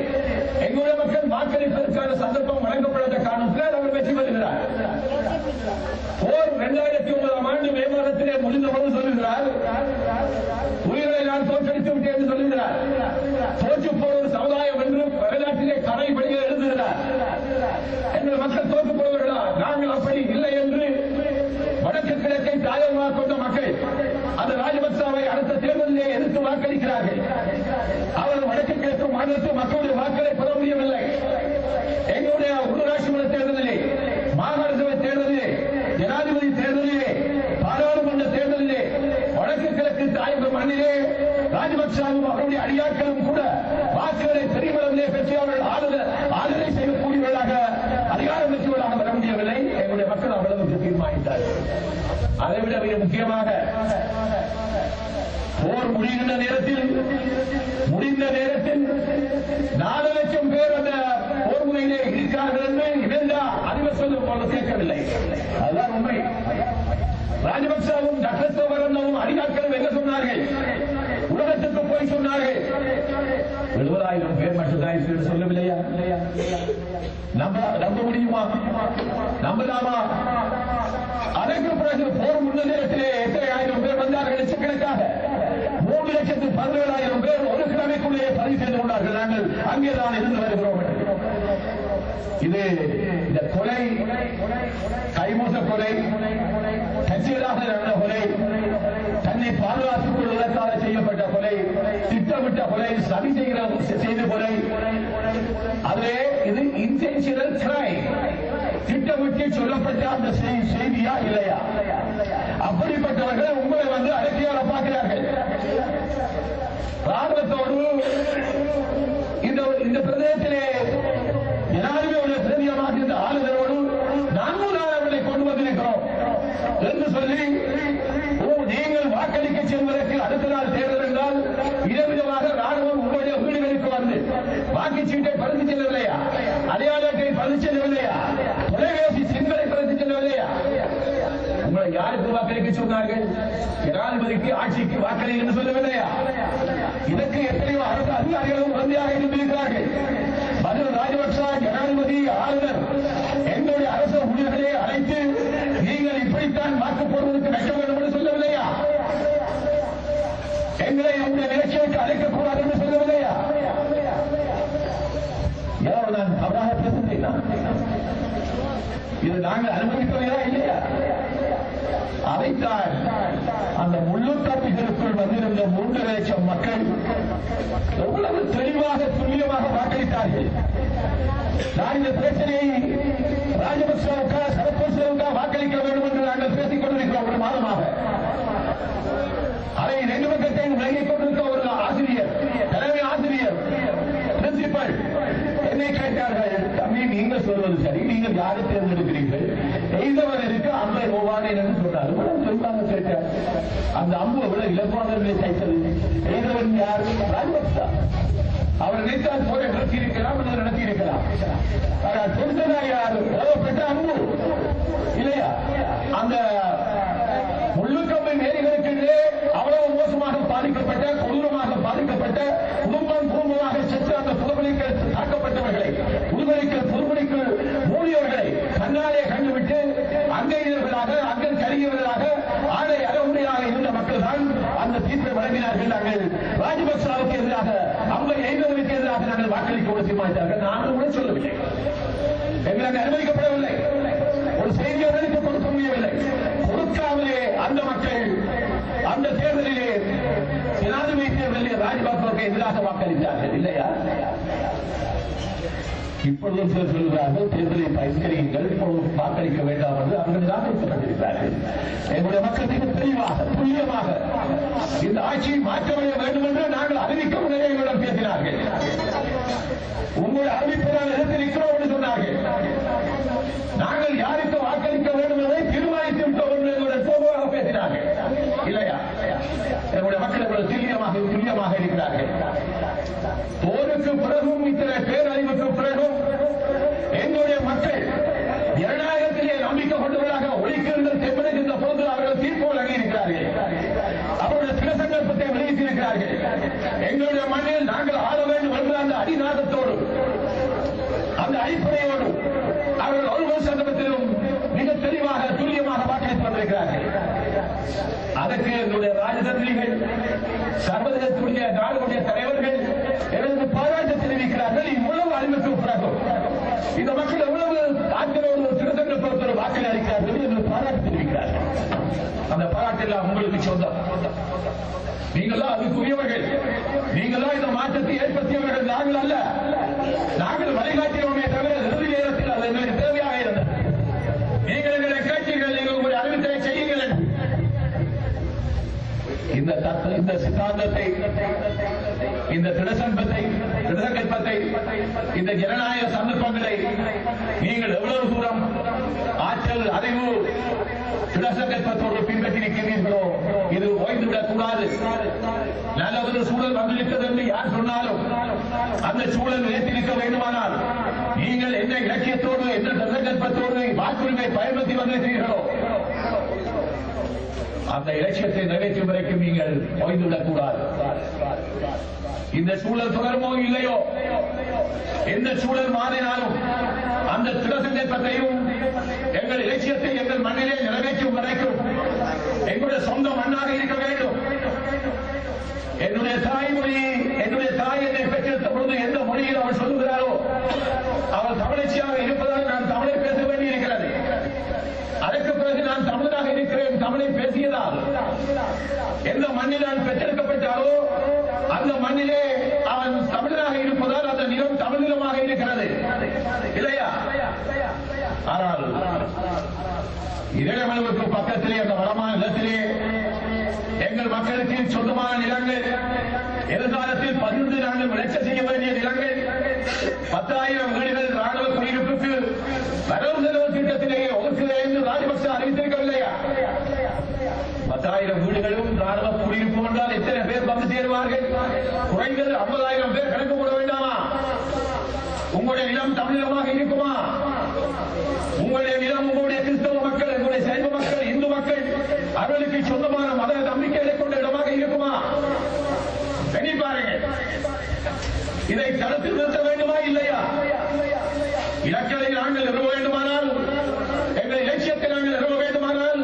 எங்களுடைய மக்கள் வாக்களிப்பதற்கான சந்தர்ப்பம் வழங்கப்படாத காரணத்தினால் அவர் வெற்றி பெறுகிறார். 2009 ஆண்டு மே மாதத்திலே முடிந்தபோது சொல்லுகிறார், உயிரை நான் தோற்கடித்து விட்டேன் என்று சொல்லுகிறார். தோற்று போன ஒரு சமுதாயம் என்று வரலாற்றிலே கரைபடிகள் எழுதுகிறார். எங்கள் மக்கள் தோற்று போவர்களா? நாங்கள் அப்படி இல்லை என்று வடக்கு கிழக்கை தாயகமாக கொண்ட மக்கள் அந்த ராஜபக்சாவை அடுத்த தேர்தலிலே எதிர்த்து வாக்களிக்கிறார்கள். அவர் வடக்கு கிழக்கு மாநிலத்தில் மக்களுடைய வாக்களை பெற முடியவில்லை. எங்களுடைய உள்ளூராட்சி மன்ற தேர்தலிலே, மாகாண சபை தேர்தலிலே, ஜனாதிபதி தேர்தலிலே, பாராளுமன்ற தேர்தலிலே வடக்கு கிழக்கு தாயக மண்ணிலே ராஜபக்சாவும் அவருடைய அடியாட்களும் கூட வாக்குகளை பெரியவர்களே பெற்று அவர்கள் ஆளுநரை செய்யக்கூடியவர்களாக அதிகாரம் பெற்றவர்களாக வர முடியவில்லை. எங்களுடைய மக்கள் அவ்வளவுக்கு தீர்மானித்தார்கள். அதைவிட மிக முக்கியமாக போர் முடிந்த நேரத்தில் 4 லட்சம் பேர் அந்த போர் முறையிலே இருக்கிறார்கள் என்று இவெண்டா அதிபர் சொல்லும் போல கேட்கவில்லை. அதுதான் உண்மை. ராஜபக்சாவும் டக்ளஸ்தவரும் அதிகாரிகளும் என்ன சொன்னார்கள்? உலகத்துக்கு போய் சொன்னார்கள் 70,000 பேர் மட்டும்தான் என்று சொல்லவில்லையா? நம்ப முடியுமா? நம்பலாமா? அதற்கு பிறகு போர் முன்ன நேரத்திலே எத்தனை ஆயிரம் பேர் வந்தார்கள்? லட்சக்கணக்காக 3,17,000 பேர் ஒரு கிழமைக்குள்ளே பதிவு செய்து கொண்டார்கள். நாங்கள் அங்கேதான் இருந்து வருகிறோம். இது இந்த கொலை, கைமூச கொலை, கட்சிகளாக நடந்த கொலை, தன்னை பாதுகாத்துக் கொள்வதற்காக செய்யப்பட்ட கொலை, திட்டமிட்ட கொலை, சதி செய்த கொலை, அதிலே இது இன்டென்ஷனல் கிரைம், திட்டமிட்டு சொல்லப்பட்ட அந்த செய்தியா இல்லையா? அப்படிப்பட்டவர்கள் உங்களை வந்து அடக்கியால பார்க்கிறார்கள். ராணுவத்தோடு இந்த பிரதேசத்திலே ஜனாதிபதியுடைய பிரதியமாக இந்த ஆளுநரோடு 400,000 கொண்டு வந்திருக்கிறோம் என்று சொல்லி நீங்கள் வாக்களிக்க செல்வதற்கு அடுத்த நாள் தேர்தல் என்றால் இதே விதமாக ராணுவம் உங்களுடைய வீடுகளுக்கு வந்து வாக்குச்சீட்டை ஜனாதிபதிக்கு ஆட்சிக்கு வாக்களி என்று சொல்லவில்லையா? இதற்கு எத்தனையோ அரசு அதிகாரிகளும் உறுதியாக இருந்திருக்கிறார்கள். மதுரை ராஜபக்ச ஜனாதிபதி ஆளுநர் எங்களுடைய அரசு ஊழியர்களை அழைத்து நீங்கள் இப்படித்தான் வாக்கு போடுவதற்கு வைக்க வேண்டும் என்று சொல்லவில்லையா? எங்களை உங்களுடைய நிகழ்ச்சிக்கு அழைக்கக்கூடாது என்று சொல்லவில்லையா? ஏதாவது நான் தவறாக பேசுகிறேன்? இது நாங்கள் அனுமதிக்கவையா இல்லையா? அதைத்தான் அந்த முள்ளுத்தப்பிகளுக்குள் வந்திருந்த 3 லட்சம் மக்கள் எவ்வளவு தெளிவாக துல்லியமாக வாக்களித்தார்கள். நான் இந்த பிரச்சனையை ராஜபக்சவுக்கா சரத்பூருக்கா வாக்களிக்க வேண்டும் என்று நாங்கள் பேசிக் கொண்டிருக்கிறோம். ஒரு மாதமாக அதை 2 பக்கத்தையும் விலகிக் கொண்டிருக்க ஒரு ஆசிரியர், தலைமை ஆசிரியர், பிரின்சிபல் என்னை கேட்டார்கள், தம்பி நீங்கள் சொல்வது சரி, நீங்கள் யாரை தேர்ந்தெடுக்கிறீர்கள்? எய்தவருக்கு 50 ரூபாய் என்று சொன்னார். சொல்வாங்க கேட்டார், அந்த அம்பு எவ்வளவு இலகுவாக தைத்தது? எய்தவன் யார்? ராஜபக்சா. அவர் நினைத்தால் போரை நடத்தியிருக்கலாம் என்று நடத்தியிருக்கலாம். ஆனால் கொடுத்ததா யார்? பெற்ற அம்பு இல்லையா? அந்த முள்ளுக்கம்பை மேரிகளுக்கு அவ்வளவு மோசமாக பாதிக்கப்பட்ட, கொடூரமாக பாதிக்கப்பட்ட, குடும்பமாக சென்று அந்த புதுமணிகள் தாக்கப்பட்டவர்களை, புதுமணிக்கு மூடியவர்களை கண்ணாலே கண்டுவிட்டு அங்கையர்களாக அங்கல் கருகியவர்களாக ஆடை அறவுடையாக இருந்த மக்கள் தான் அந்த தீர்ப்பை வழங்கினார்கள். நாங்கள் ராஜபக்சாவுக்கு எதிராக 50 எதிராக நாங்கள் வாக்களிக்க தீர்மானித்தார்கள். நாங்கள் கூட சொல்லவில்லை, எங்களுக்கு அனுமதிக்கப்படவில்லை, ஒரு செய்தியை கொடுக்க முடியவில்லை. கொடுக்காமலே அந்த மக்கள் அந்த தேர்தலிலே ஜனாதிபதி தேர்தலிலே ராஜபக்சவுக்கு எதிராக வாக்களித்தார்கள் இல்லையா? இப்பொழுது சிலர் சொல்கிறார்கள், தேர்தலை பகிர்கிறீர்கள், வாக்களிக்க வேண்டாம் என்று அவர்கள் நிராகரிக்கப்பட்டிருக்கிறார்கள். எங்களுடைய மக்கள் மிக தெளிவாக துல்லியமாக இந்த ஆட்சியை மாற்றமடைய வேண்டும் என்று நாங்கள் அறிவிக்க முன்னரே எங்களிடம் பேசினார்கள். உங்களுடைய அறிவிப்பதால் எதிர்த்து நிற்கிறோம் என்று சொன்னார்கள். நாங்கள் யாருக்கு வாக்களிக்க வேண்டும் என்பதை தீர்மானித்து விட்டோம் என்று எங்களுடைய சோகமாக பேசினார்கள் இல்லையா? எங்களுடைய மக்கள் இவ்வளவு துல்லியமாக இருக்கிறார்கள். போருக்கு பிறகும் இத்தனை பேரழிவுக்கு பிறகும் எங்களுடைய மக்கள் ஜனநாயகத்திலே நம்பிக்கை கொண்டவர்களாக ஒழிக்கின்ற தென்படுகின்ற போது அவர்கள் தீர்ப்பு வழங்கியிருக்கிறார்கள். அவருடைய தினசங்கல்பத்தை வெளியிட்டிருக்கிறார்கள். எங்களுடைய மண்ணில் நாங்கள் ஆள வேண்டும் என்ற அந்த அடிநாதத்தோடு, அந்த அடிப்படையோடு அவர்கள் ஒவ்வொரு சந்தர்ப்பத்திலும் மிக தெளிவாக துல்லியமாக வாக்களித்து வந்திருக்கிறார்கள். அதற்கு என்னுடைய ராஜதந்திரிகள், சர்வதேசத்துடைய நாடுகளுடைய தலைவர்கள் எனக்கு பாராட்டு தெரிவிக்கிறார்கள். இவ்வளவு அறிவுக்கு பிறகு இந்த மக்கள் எவ்வளவு ஆட்களோடு திருத்தங்கள் வாக்கள் அளிக்கிறார்கள் என்று பாராட்டு தெரிவிக்கிறார்கள். அந்த பாராட்டெல்லாம் உங்களுக்கு சொந்தம். நீங்கள்தான் அதுக்குரியவர்கள். நீங்கள்தான் இந்த மாற்றத்தை ஏற்படுத்தியவர்கள், நாங்கள் அல்ல. நாங்கள் வழிகாட்டியவமே தவிர இறுதி நேரத்தில் அது எங்களுக்கு தேவையாக இருந்தது. நீங்கள் எங்களை கேட்டீர்கள், நீங்கள் உங்களுடைய அறிவித்தலை செய்யுங்கள். இந்த சித்தாந்தத்தை, இந்த திடசங்கல்பத்தை, இந்த ஜனநாயக சந்தர்ப்பங்களை நீங்கள் எவ்வளவு தூரம் ஆற்றல், அறிவு, திடசங்கல்பத்தோடு பின்பற்றிருக்கிறீர்களோ இது ஓய்ந்துவிடக் கூடாது. நல்ல ஒரு சூழல் வந்திருக்கிறது என்று யார் சொன்னாலும் அந்த சூழல் நிலைத்திருக்க வேண்டுமானால் நீங்கள் எந்த இலக்கியத்தோடு, எந்த திடசங்கல்பத்தோடு வாக்குரிமை பயன்படுத்தி வந்திருக்கிறீர்களோ அந்த இலட்சியத்தை நிறைவேற்றும் வரைக்கும் நீங்கள் ஓய்ந்துவிடக் கூடாது. இந்த சூழல் தொடருமோ இல்லையோ, எந்த சூழல் மாறினாலும் அந்த திடசங்கல்பத்தையும் எங்கள் இலட்சியத்தை எங்கள் மண்ணிலே நிறைவேற்றும் வரைக்கும் எங்களுடைய சொந்த மண்ணாக இருக்க வேண்டும். என்னுடைய தாய்மொழி, என்னுடைய தாய் என்னை பெற்றெடுத்த பொழுது எந்த மொழியில் அவள் சொல்லுகிறாரோ அவள் தமிழச்சியாக இருப்பதால் நான் தமிழை பேச வேண்டியிருக்கிறது. அதற்கு பிறகு நான் தமிழராக இருக்கிறேன். தமிழை பேசியதால் எந்த மண்ணில் நான் பெற்றெடுக்கப்பட்டாலோ அந்த மண்ணிலே அவன் தமிழராக இருப்பதால் அந்த நிலம் தமிழ் நிலமாக இருக்கிறது இல்லையா? ஆனால் இரண்டமளவுக்கு பக்கத்திலே அந்த வளமான நிலத்திலே எங்கள் மக்களுக்கு சொந்தமான நிலங்கள், எதிர்காலத்தில் பகிர்ந்து நாங்கள் விளைச்ச செய்ய வேண்டிய நிலங்கள், 10,000 வீடுகள் ராணுவ குடியிருப்புக்கு வரவு செலவு திட்டத்திலேயே ஒதுக்குகிறேன் என்று ராஜபக்ச அறிவித்திருக்கவில்லையா? 10,000 வீடுகளும் ராணுவ குடியிருப்பு என்றால் எத்தனை பேர் வந்து சேருவார்கள்? குறைந்தது 50,000 பேர் கணக்கு போட வேண்டாமா? உங்களுடைய நிலம் தமிழமாக இருக்குமா? உங்களுடைய நிலம் உங்களுடைய கிறிஸ்தவ மக்கள், உங்களுடைய சைவ மக்கள், இந்து மக்கள் அவர்களுக்கு சொந்தமான மத நம்பிக்கைகளை இதை தடுத்து நிறுத்த வேண்டுமா இல்லையா? இலக்களை நாங்கள் நிறுவ வேண்டுமானால், எங்கள் இலட்சியத்தை நாங்கள் நிறுவ வேண்டுமானால்,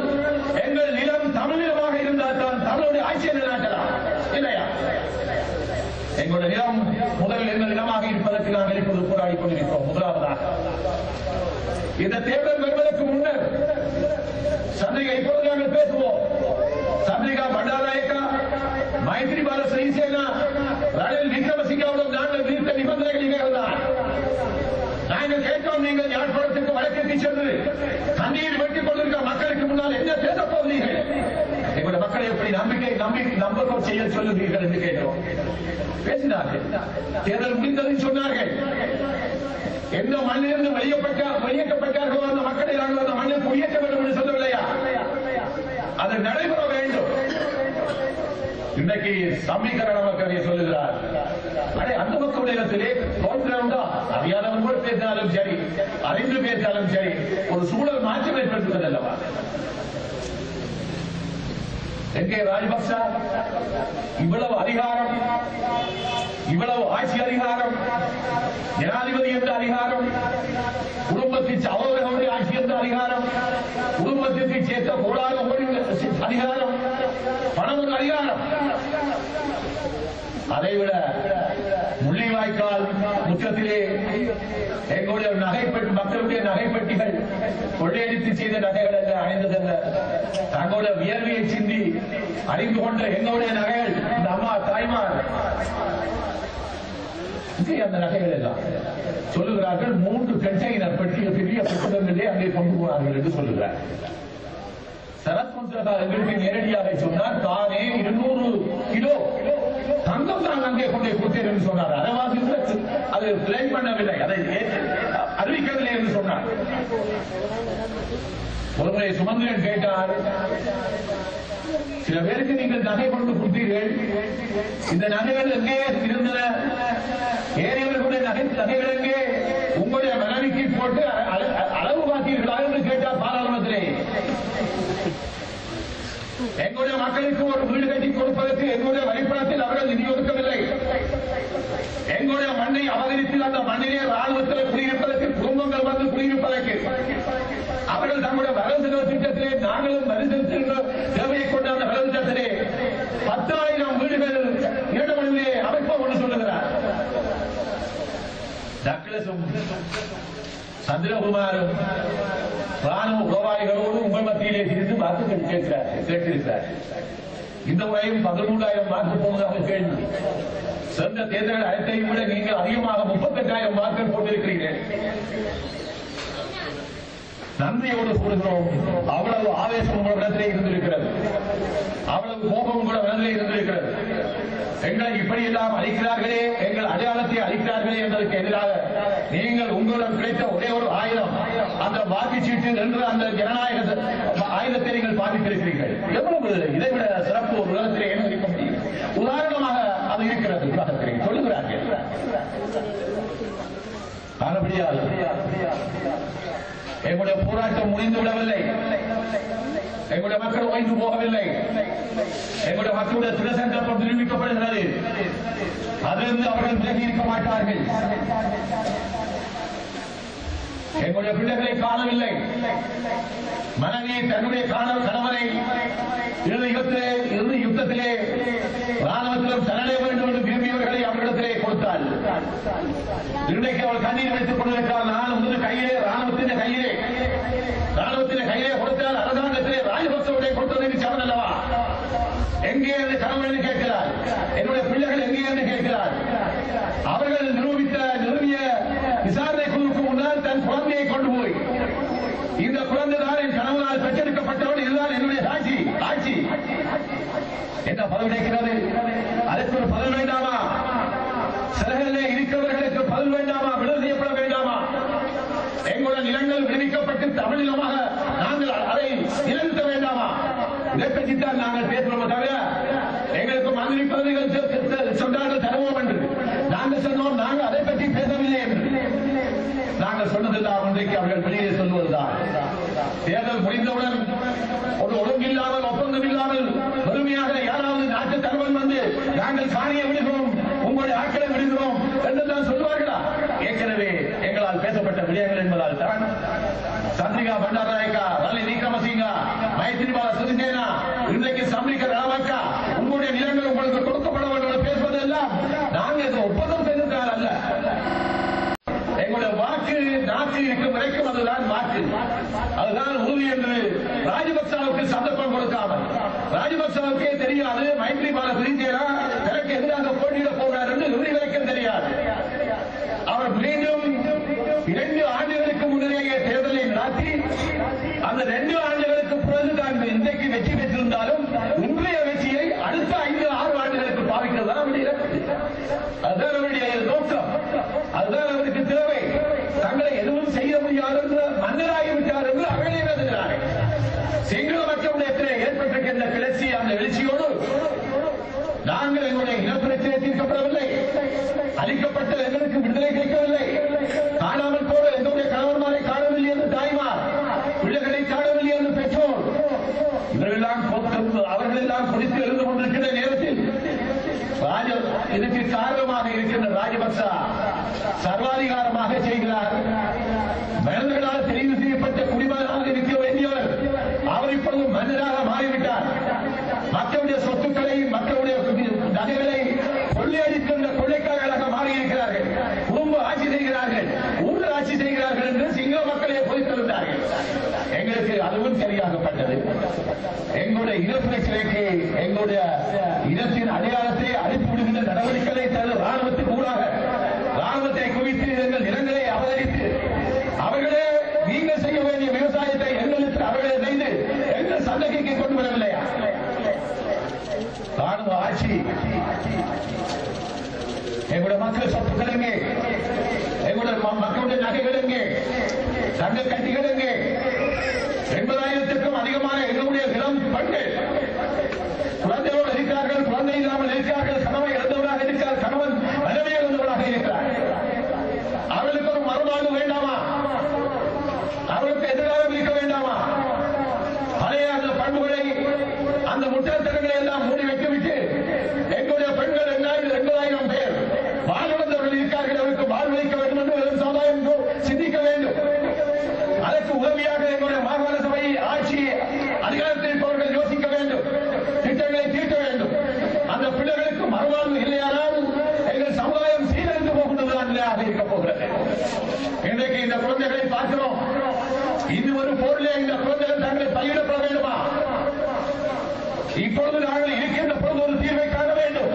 எங்கள் நிலம் தமிழீழமாக இருந்தால் தான் தமிழுடைய ஆட்சியை நிலைநாட்டலாம் இல்லையா? எங்களுடைய நிலம் முதலில் எங்கள் நிலமாக இருப்பதற்கு நாங்கள் இப்போது போராடி கொண்டிருக்கிறோம். முதலாவதாக இந்த தேர்தல் வருவதற்கு முன்னர் சந்திரிகா, இப்போது நாங்கள் பேசுவோம். சந்திரிகா பண்டாரநாயக்கா, மைத்ரிபால சிறிசேனா, ரணில் விக்ரமசிங்காவுடன் நாங்கள் விதித்த நிபந்தனைகள் தான். நாங்கள் கேட்டோம், நீங்கள் யாழ்ப்பாணத்துக்கு வழக்கிற்கு சென்று கண்ணீர் வெட்டிக் கொண்டிருக்கிற மக்களுக்கு முன்னால் என்ன பேசப் போகிறீர்கள்? எங்களுடைய மக்களை எப்படி நம்பகம் செய்ய சொல்லுகிறீர்கள் என்று கேட்டோம். பேசினார்கள். தேர்தல் முடிந்ததுன்னு சொன்னார்கள். எந்த மண்ணிலிருந்து வெளியேற்றப்பட்டார்களோ அந்த மக்களை நாங்கள் அந்த மண்ணில் குடியேற்ற வேண்டும் என்று சொல்லவில்லையா? அது நடைபெற வேண்டும். இன்றைக்கு சமீகரண சொல்லுகிறார், அந்த மக்களுடைய இடத்திலே தோன்றா அறியாதவன் கூட பேசினாலும் சரி, அறிந்து பேசினாலும் சரி, ஒரு சூழல் மாற்றம் ஏற்படுத்துவது அல்லவா? எங்கே ராஜபக்ச இவ்வளவு அதிகாரம், இவ்வளவு ஆட்சி அதிகாரம், ஜனாதிபதி என்ற அதிகாரம், குடும்பத்திற்கு அவர்களுடைய ஆட்சி என்ற அதிகாரம், குடும்பத்திற்கு சேர்த்த கோடான அதிகாரம், பணம் அதிகாரம், அதைவிட முள்ளிவாய்க்கால் முற்றத்திலே எங்களுடைய நகைப்பட்டி, மக்களுடைய நகைப்பட்டிகள் கொள்ளையடித்து செய்த நகைகள் அல்ல, அணிந்ததல்ல, தங்களுடைய வியர்வையை சிந்தி அறிந்து கொண்ட எங்களுடைய நகைகள், இந்த அம்மா தாய்மார் அந்த நகைகள் எல்லாம் சொல்லுகிறார்கள். 3 கண்டெய்னர் பெட்டிய பெரிய புத்தகங்களே அங்கே கொண்டு போனார்கள் என்று சொல்லுகிறார். சரத்குந்தா எங்களுக்கு நேரடியாக சொன்னார், தானே 200 கிலோ தங்கம் தான் அங்கே கொண்டே கொடுத்தேன் என்று சொன்னார். அரைவாசி அது கிளைம் பண்ணவில்லை, அதை அறிவிக்கவில்லை என்று சொன்னார். ஒருமுறை சுமந்திரன் கேட்டார், சில பேருக்கு நீங்கள் நகை கொண்டு கொடுத்தீர்கள், இந்த நகைகள் எங்கே இருந்தன? ஏறியவர்களுடைய நகைகள் எங்கே? உங்களுடைய மனைவிக்கு போட்டு அளவு பார்த்தீர்களா என்று கேட்டார் பாராளுமன்றத்திலே. எங்களுடைய மக்களுக்கு ஒரு வீடு கட்டி கொடுப்பதற்கு எங்களுடைய வரிப்பணத்தில் அவர்கள் நிதி ஒதுக்கவில்லை. எங்களுடைய மண்ணை அபகரித்து அந்த மண்ணிலே ராணுவத்தில் குடியிருப்பதற்கு, குடும்பங்கள் வந்து குடியிருப்பதற்கு அவர்கள் தங்களுடைய வரவு செலவு திட்டத்திலே நாங்களும் வரி செலுத்துகின்ற தேவையை கொண்ட அந்த வரவு திட்டத்திலே 10,000 வீடுகள் இரண்டு அமைப்போம் என்று சொல்லுகிறார். டக்ளஸும் சந்திரகுமாரும் ராணுவ உளவாளிகளோடு உங்கள் மத்தியிலே இருந்து வாக்குகள் கேட்டிருக்கிறார். இந்த முறையும் 13,000 வாக்கு போவதாக கேள்வி. சென்ற தேர்தல்கள் அனைத்தையும் விட நீங்கள் அதிகமாக 38,000 வாக்குகள் போட்டிருக்கிறீர்கள். நன்றியோடு கூறுகிறோம். அவ்வளவு ஆவேசம் உங்களிடத்திலே இருந்திருக்கிறது, அவ்வளவு கோபம் கூட மனதிலே இருந்திருக்கிறது. எங்களை இப்படி எல்லாம் அளிக்கிறார்களே, எங்கள் அடையாளத்தை அளிக்கிறார்களே என்பதற்கு எதிராக நீங்கள் உங்களிடம் கிடைத்த ஒரே ஒரு ஆயுதம், அந்த வாக்குச்சீட்டு என்ற அந்த ஜனநாயக ஆயுதத்தை நீங்கள் பாதித்திருக்கிறீர்கள். எவ்வளவு இதைவிட சிறப்பு ஒரு உலகத்திலே என்ன இருக்க முடியும்? உதாரணமாக அது இருக்கிறது உலகத்திலே சொல்லுகிறார்கள். ஆனபடியால் எங்களுடைய போராட்டம் முடிந்து விடவில்லை, எங்களுடைய மக்கள் ஓய்ந்து போகவில்லை. எங்களுடைய மக்களுடைய தினசங்கப்பம் நிரூபிக்கப்படுகிறது. அதிலிருந்து அவர்கள் விலகி இருக்க மாட்டார்கள். எங்களுடைய பிள்ளைகளை காணவில்லை. மனைவி தன்னுடைய கணவனை இறுதி யுத்தத்திலே ராணுவத்திலும் தரடைய வேண்டும் என்று விரும்பியவர்களை அவர்களிடத்திலே கொடுத்தாள். இன்றைக்கு அவள் கண்ணீர் வைத்துக் கொண்டிருக்கிறார். நான் உங்கள் கையிலே ராணுவத்தின் கையிலே கொடுத்தால் அரசாங்கத்திலே ராஜபக்சவுடைய கொடுத்ததற்கு சமன் அல்லவா? எங்கே என்று கணவன் கேட்கிறார். என்னுடைய பிள்ளைகள் எங்கே என்று கேட்கிறார். அவர்கள் நிறுவிய விசாரணை குழுவுக்கு முன்னால் தன் குழந்தையை கொண்டு போய், இந்த குழந்தைதான் என் கணவனால் பெற்றெடுக்கப்பட்டவன், இதுதான் என்னுடைய ஆட்சி என்ன பதில் கிடைக்கிறது? அதற்கு ஒரு பதில் வேண்டாமா? சிறைகளிலே இருக்கிறவர்களுக்கு பதில் வேண்டாமா? விடுதலை செய்யப்பட வேண்டாமா? எங்களுடைய நிலங்கள் விடுவிக்கப்பட்டு தமிழினமாக நாங்கள் அதை நிலைநிறுத்த வேண்டாமா? இதை பற்றித்தான் நாங்கள் பேசுவோம் தவிர எங்களுக்கு மந்திரி பதவிகள் சொன்னார்கள் தருவோம் என்று நாங்கள் சொன்னோம். நாங்கள் அதை பற்றி பேசவில்லை என்று நாங்கள் சொன்னதெல்லாம் இன்றைக்கு அவர்கள் வெளியே சொல்வதுதான். தேர்தல் முடிந்தவுடன் ஒரு ஒழுங்கில்லாமல், ஒப்பந்தம் இல்லாமல் வெறுமையாக யாராவது நாட்டு தலைவன் வந்து நாங்கள் காணியை விடுகிறோம், உங்களுடைய ஆட்களை விடுகிறோம் என்று விடயங்கள் என்பதால் தான் சந்திரிகா பண்டாரநாயக்கா, ரணில் விக்ரமசிங்க, மைத்ரிபால சிறிசேனா, இன்றைக்கு சம்பிக்க ராவக்கா, உங்களுடைய நிலங்கள் உங்களுக்கு கொடுக்கப்பட வேண்டும் பேசுவதெல்லாம் நாங்கள் ஒப்பந்தம் செய்திருக்கிறார் அல்ல. எங்களுடைய வாக்கு நாக்கு இருக்கும் வரைக்கும் அதுதான் வாக்கு, அதுதான் உறுதி என்று ராஜபக்சாவுக்கு சந்தர்ப்பம் கொடுக்காமல், ராஜபக்சாவுக்கே தெரியாது மைத்ரிபால சிறிசேனா தனக்கு எதிராக போட்டியிட போகிறார் என்று இறுதி வரைக்கும் தெரியாது. அவர் மீண்டும் 2 ஆண்டுகளுக்கு முன்னரே தேர்தலை நடத்தி அந்த 2 ஆண்டுகளுக்கு பிறகு தான் இன்றைக்கு வெற்றி பெற்றிருந்தாலும் இன்றைய வெற்றியை அடுத்த 5-6 ஆண்டுகளுக்கு பாவிக்கிறது தான் அவருடைய இலக்கு. அதுதான் அவருடைய நோக்கம், அதுதான் அவருக்கு தேவை. தங்களை எதுவும் செய்ய முடியாது என்று மன்னராகிவிட்டார் என்று அவர்களே எழுதுகிறார்கள். சிங்கள மக்களுடைய ஏற்பட்டிருக்கின்ற கிளர்ச்சி, அந்த எழுச்சியோடு நாங்கள் எங்களுடைய இனப்பிரச்சனை தீர்க்கப்படவில்லை, அளிக்கப்பட்ட எங்களுக்கு விடுதலை கிடைக்கவில்லை, காணாமல் போற எங்களுடைய கணவன்மாரை காணவில்லை என்று தாய்மார், பிள்ளைகளை காணவில்லை என்று பெற்றோர், இவர்களெல்லாம் அவர்களெல்லாம் குறித்து எழுந்து கொண்டிருக்கின்ற நேரத்தில் இதுக்கு காரணமாக இருக்கின்ற ராஜபக்ச சர்வாதிகாரமாக செய்கிறார். மனிதர்களால் தெரிவு செய்யப்பட்ட குடிமகனாக இருக்க வேண்டியவர் அவர் இப்பொழுது மன்னராக மாறிவிட்டார். மக்களுடைய சொத்துக்களை, மக்களுடைய நகைகளை கொள்ளையடிக்கின்ற கொள்ளைக்காரர்களாக மாறியிருக்கிறார்கள். குடும்ப ஆட்சி செய்கிறார்கள், ஊழல் ஆட்சி செய்கிறார்கள் என்று சிங்கள மக்களே பொறுத்திருந்தார்கள். எங்களுக்கு அதுவும் சரியாகப்பட்டது. எங்களுடைய இனப்பிரச்சனைக்கு எங்களுடைய இனத்தின் அடையாளத்தை அழித்துவிடுகின்ற நடவடிக்கைகளை ராணுவத்துக்கு ஊடாக ராணுவத்தை குவித்து எங்கள் நிலங்களை அபகரித்து அவர்களே நீங்கள் செய்ய வேண்டிய விவசாயத்தை எங்களுக்கு அவர்களே செய்து எங்கள் சந்தகைக்கு கொண்டு வரவில்லையா? ராணுவ ஆட்சி. எங்களுடைய மக்கள் சொத்துக்கள் எங்கே? எங்களுடைய மக்களுடைய நகைகள் எங்கே? தங்க கட்டிகள் எங்கே? 80,000க்கும் அதிகமான எங்களுடைய இளம் பெண்கள் குழந்தையோடு இருக்கிறார்கள், குழந்தை இல்லாமல் இருக்கிறார்கள், கணவன் இழந்தவராக இருக்கிறார், கணவன் மனைவி இழந்தவராக இருக்கிறார். அவர்களுக்கு ஒரு மறுநாடு வேண்டாமா? அவர்களுக்கு எதிராக இருக்க வேண்டாமா? பழைய அந்த பண்புகளை, அந்த முட்டாள்தனங்களை எல்லாம் மூடி வைத்துவிட்டு எங்களுடைய பெண்கள் 2,000 பேர் வாழ்வந்தவர்கள் இருக்கிறார்கள், அவருக்கு வாழ்வளிக்க வேண்டும் என்று சமுதாயம் சிந்திக்க வேண்டும். அதற்கு உதவியாக எங்களுடைய மாகாண சபை ஆட்சி அதிகாரத்தில் இருப்பவர்கள் யோசிக்க வேண்டும், திட்டங்களை தீட்ட வேண்டும். அந்த பிள்ளைகளுக்கு மறுவாழ்வு இல்லையானால் எங்கள் சமுதாயம் சீரழிந்து போகின்றதுதான் நிலையாக இருக்க போகிறது. இன்றைக்கு இந்த குழந்தைகளை பார்க்கிறோம். இது ஒரு போரிலே இந்த குழந்தைகள் தங்களை பயிரிடப்பட வேண்டுமா? இப்பொழுது நாங்கள் இருக்கின்ற பொழுது ஒரு தீர்வை காண வேண்டும்.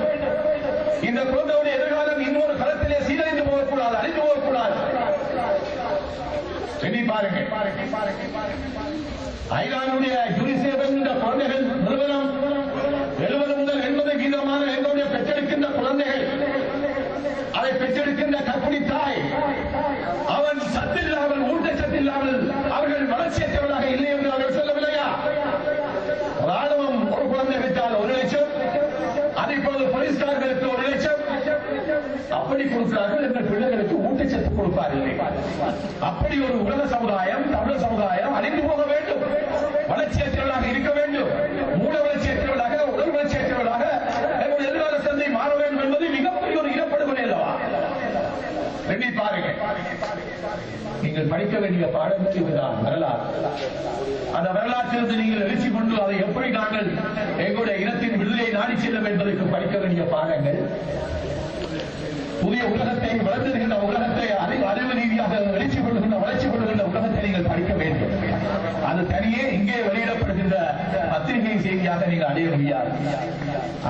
இந்த குழந்தையுடைய எதிர்காலம் இன்னொரு களத்திலே சீரழிந்து போகக்கூடாது, அழிந்து போகக்கூடாது. எண்ணி பாருங்க, ஐநாவுடைய யூனிசெஃப் என்ற குழந்தைகள் நிறுவனம் 70 முதல் 80% எங்களுடைய பெற்றெடுக்கின்ற குழந்தைகள், அதை பெற்றெடுக்கின்ற கர்ப்பிணி தாய், அவன் சத்தில்லாமல், ஊட்டச்சத்து இல்லாமல் அவர்கள் வளர்ச்சியற்றவர்களாக இல்லை என்று அவர்கள் சொல்லவில்லையா? ராணுவம் ஒரு குழந்தை பெற்றால் 1 லட்சம், அது இப்போது போலீஸ்காரர்களுக்கு 1 லட்சம் அப்படி கொடுக்கிறார்கள். எங்கள் பிள்ளைகளுக்கு ஊட்டச்சத்து கொடுப்பார்கள். அப்படி ஒரு உலக சமுதாயம், தமிழ் சமுதாயம் அழிந்து போக வேண்டும், வளர்ச்சியற்றவர்களாக இருக்க வேண்டும், மூல வளர்ச்சியற்றவர்களாக, உடல் வளர்ச்சியற்றவர்களாக எங்களுடைய எதிர்கால சந்தை மாற வேண்டும் என்பது மிகப்பெரிய ஒரு இனப்படுகொலை அல்லவா? எண்ணி பாருங்க. நீங்கள் படிக்க வேண்டிய பாடம் இதுதான், வரலாறு. அந்த வரலாற்றிலிருந்து நீங்கள் எழுச்சி கொண்டு அதை எப்படி நாங்கள் எங்களுடைய இனத்தின் விடுதலை நாடி செல்லும் என்பதற்கு படிக்க வேண்டிய பாடங்கள். புதிய உலகத்தை, வளர்ந்திருக்கின்ற உலகத்தை, அறிவு ரீதியாக எழுச்சி கொள்கின்ற, வளர்ச்சி கொள்கின்ற உலகத்தை நீங்கள் படிக்க வேண்டும். அது தனியே இங்கே வெளியிடப்படுகின்ற பத்திரிகை செய்தியாக நீங்கள் அடைய முடியாது.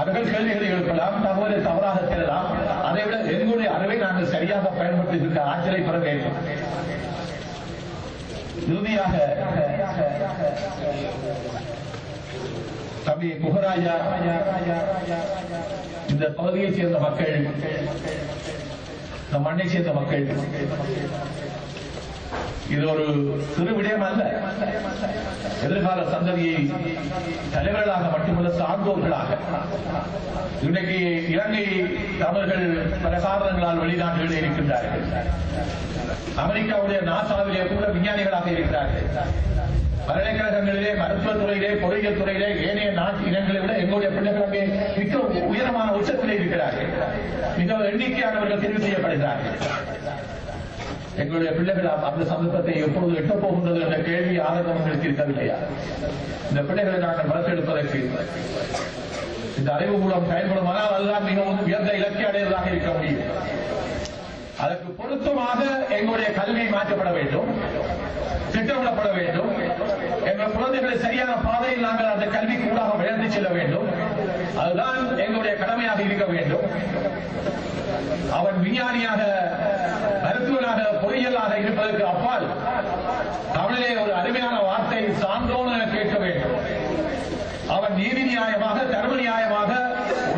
அவர்கள் கேள்விகளை எழுப்பலாம், தகவலை தவறாக செல்லலாம். அதைவிட எங்களுடைய அறிவை நாங்கள் சரியாக பயன்படுத்துகின்ற ஆற்றலை பெற வேண்டும். இறுதியாக தம்பி குகராஜா, இந்த பகுதியைச் சேர்ந்த மக்கள், இந்த மண்ணை சேர்ந்த மக்கள், இது ஒரு சிறு விடயம் அல்ல. எதிர்கால சந்ததியை தலைவர்களாக மட்டுமல்ல, சார்ந்தோர்களாக. இன்றைக்கு இலங்கை தமிழர்கள் பல காரணங்களால் வெளிநாடுகளில் இருக்கின்றார்கள். அமெரிக்காவுடைய நாசாவிலே கூட விஞ்ஞானிகளாக இருக்கிறார்கள். பல்கலைக்கழகங்களிலே, மருத்துவத் துறையிலே, பொறியியல் துறையிலே, ஏனைய நாட்டு இனங்களை விட எங்களுடைய பிள்ளைகள் அங்கே மிக உயரமான உச்சத்திலே இருக்கிறார்கள். மிக எண்ணிக்கையானவர்கள் தெரிவு செய்யப்படுகிறார்கள். எங்களுடைய பிள்ளைகள் அந்த சந்தர்ப்பத்தை எப்பொழுது எட்டப் போகின்றது என்ற கேள்வி ஆதரவு உங்களுக்கு இருக்கவில்லையா? இந்த பிள்ளைகளை நாங்கள் வளர்த்தெடுப்பதற்கு இந்த அறிவு மூலம் பயன்படுமானால் அதுதான் மிகவும் உயர்ந்த இலக்கிய அடைவதாக இருக்க முடியும். அதற்கு பொருத்தமாக எங்களுடைய கல்வி மாற்றப்பட வேண்டும், திட்டமிடப்பட வேண்டும். எங்கள் குழந்தைகளை சரியான பாதையில் நாங்கள் அந்த கல்விக்கு ஊடாக வளர்ந்து செல்ல வேண்டும். அதுதான் எங்களுடைய கடமையாக இருக்க வேண்டும். அவன் விஞ்ஞானியாக, மருத்துவனாக, பொறியியலாக இருப்பதற்கு அப்பால் தமிழிலே ஒரு அருமையான வார்த்தை சான்றோன் என கேட்க வேண்டும். அவன் நீதி நியாயமாக, தர்ம நியாயமாக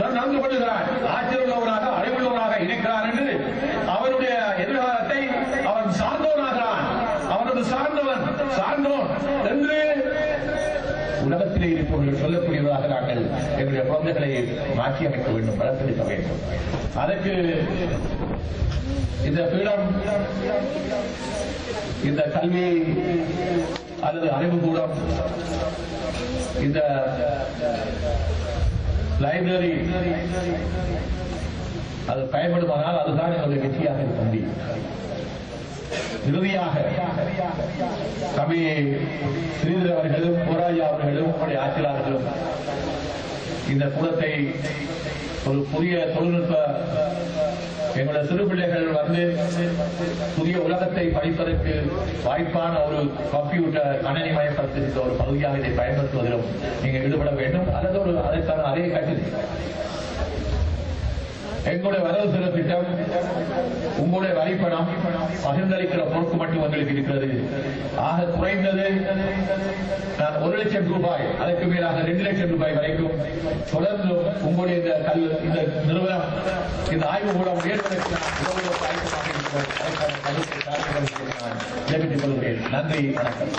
நடந்து கொள்கிறான், ஆற்றல் உள்ளவராக, அறிவுள்ளவராக இருக்கிறான் என்று அவனுடைய எதிர்காலத்தை அவன் சார்ந்தவனாகிறான். அவனது சார்ந்தவன், சார்ந்தோன் என்று உலகத்திலே இருப்பவர்கள் சொல்லக்கூடியவர்களாக நாங்கள் எங்களுடைய குழந்தைகளை மாற்றி அமைக்க வேண்டும், வளர்த்தெடுக்க வேண்டும். அதற்கு இந்த பீடம், இந்த கல்வி அல்லது அறிவு கூடம், இந்த லைப்ரரி அது பயன்படுமானால் அதுதான் எங்களுடைய வெற்றியாக இருக்க முடியும். இறுதியாக தம்பி ஸ்ரீதர் அவர்களும் போராஜா அவர்களும் நம்முடைய ஆட்சியாளர்களும் இந்த கூடத்தை ஒரு புதிய தொழில்நுட்ப எங்களுடைய சிறு பிள்ளைகள் வந்து புதிய உலகத்தை படிப்பதற்கு வாய்ப்பான ஒரு கம்ப்யூட்டர் கணனி மயப்படுத்திருக்க ஒரு பகுதியாக இதை பயன்படுத்துவதிலும் நீங்கள் ஈடுபட வேண்டும். அல்லது ஒரு அதற்கான அதே கட்டில் எங்களுடைய வரவு செலவு திட்டம், உங்களுடைய வரிப்பணம் பகிர்ந்தளிக்கிற பொறுப்பு மட்டும் உங்களுக்கு இருக்கிறது. ஆக குறைந்தது நான் 1 லட்சம் ரூபாய், அதற்கு மேலாக 2 லட்சம் ரூபாய் வரைக்கும் தொடர்ந்து உங்களுடைய இந்த நிறுவனம், இந்த ஆய்வு மூலம் உயர்வதற்கு நான் ஆயத்தமாக இருக்கிறோம். அதற்கான கருத்தை நான் தெரிவித்துக் கொள்கிறேன். நன்றி, வணக்கம்.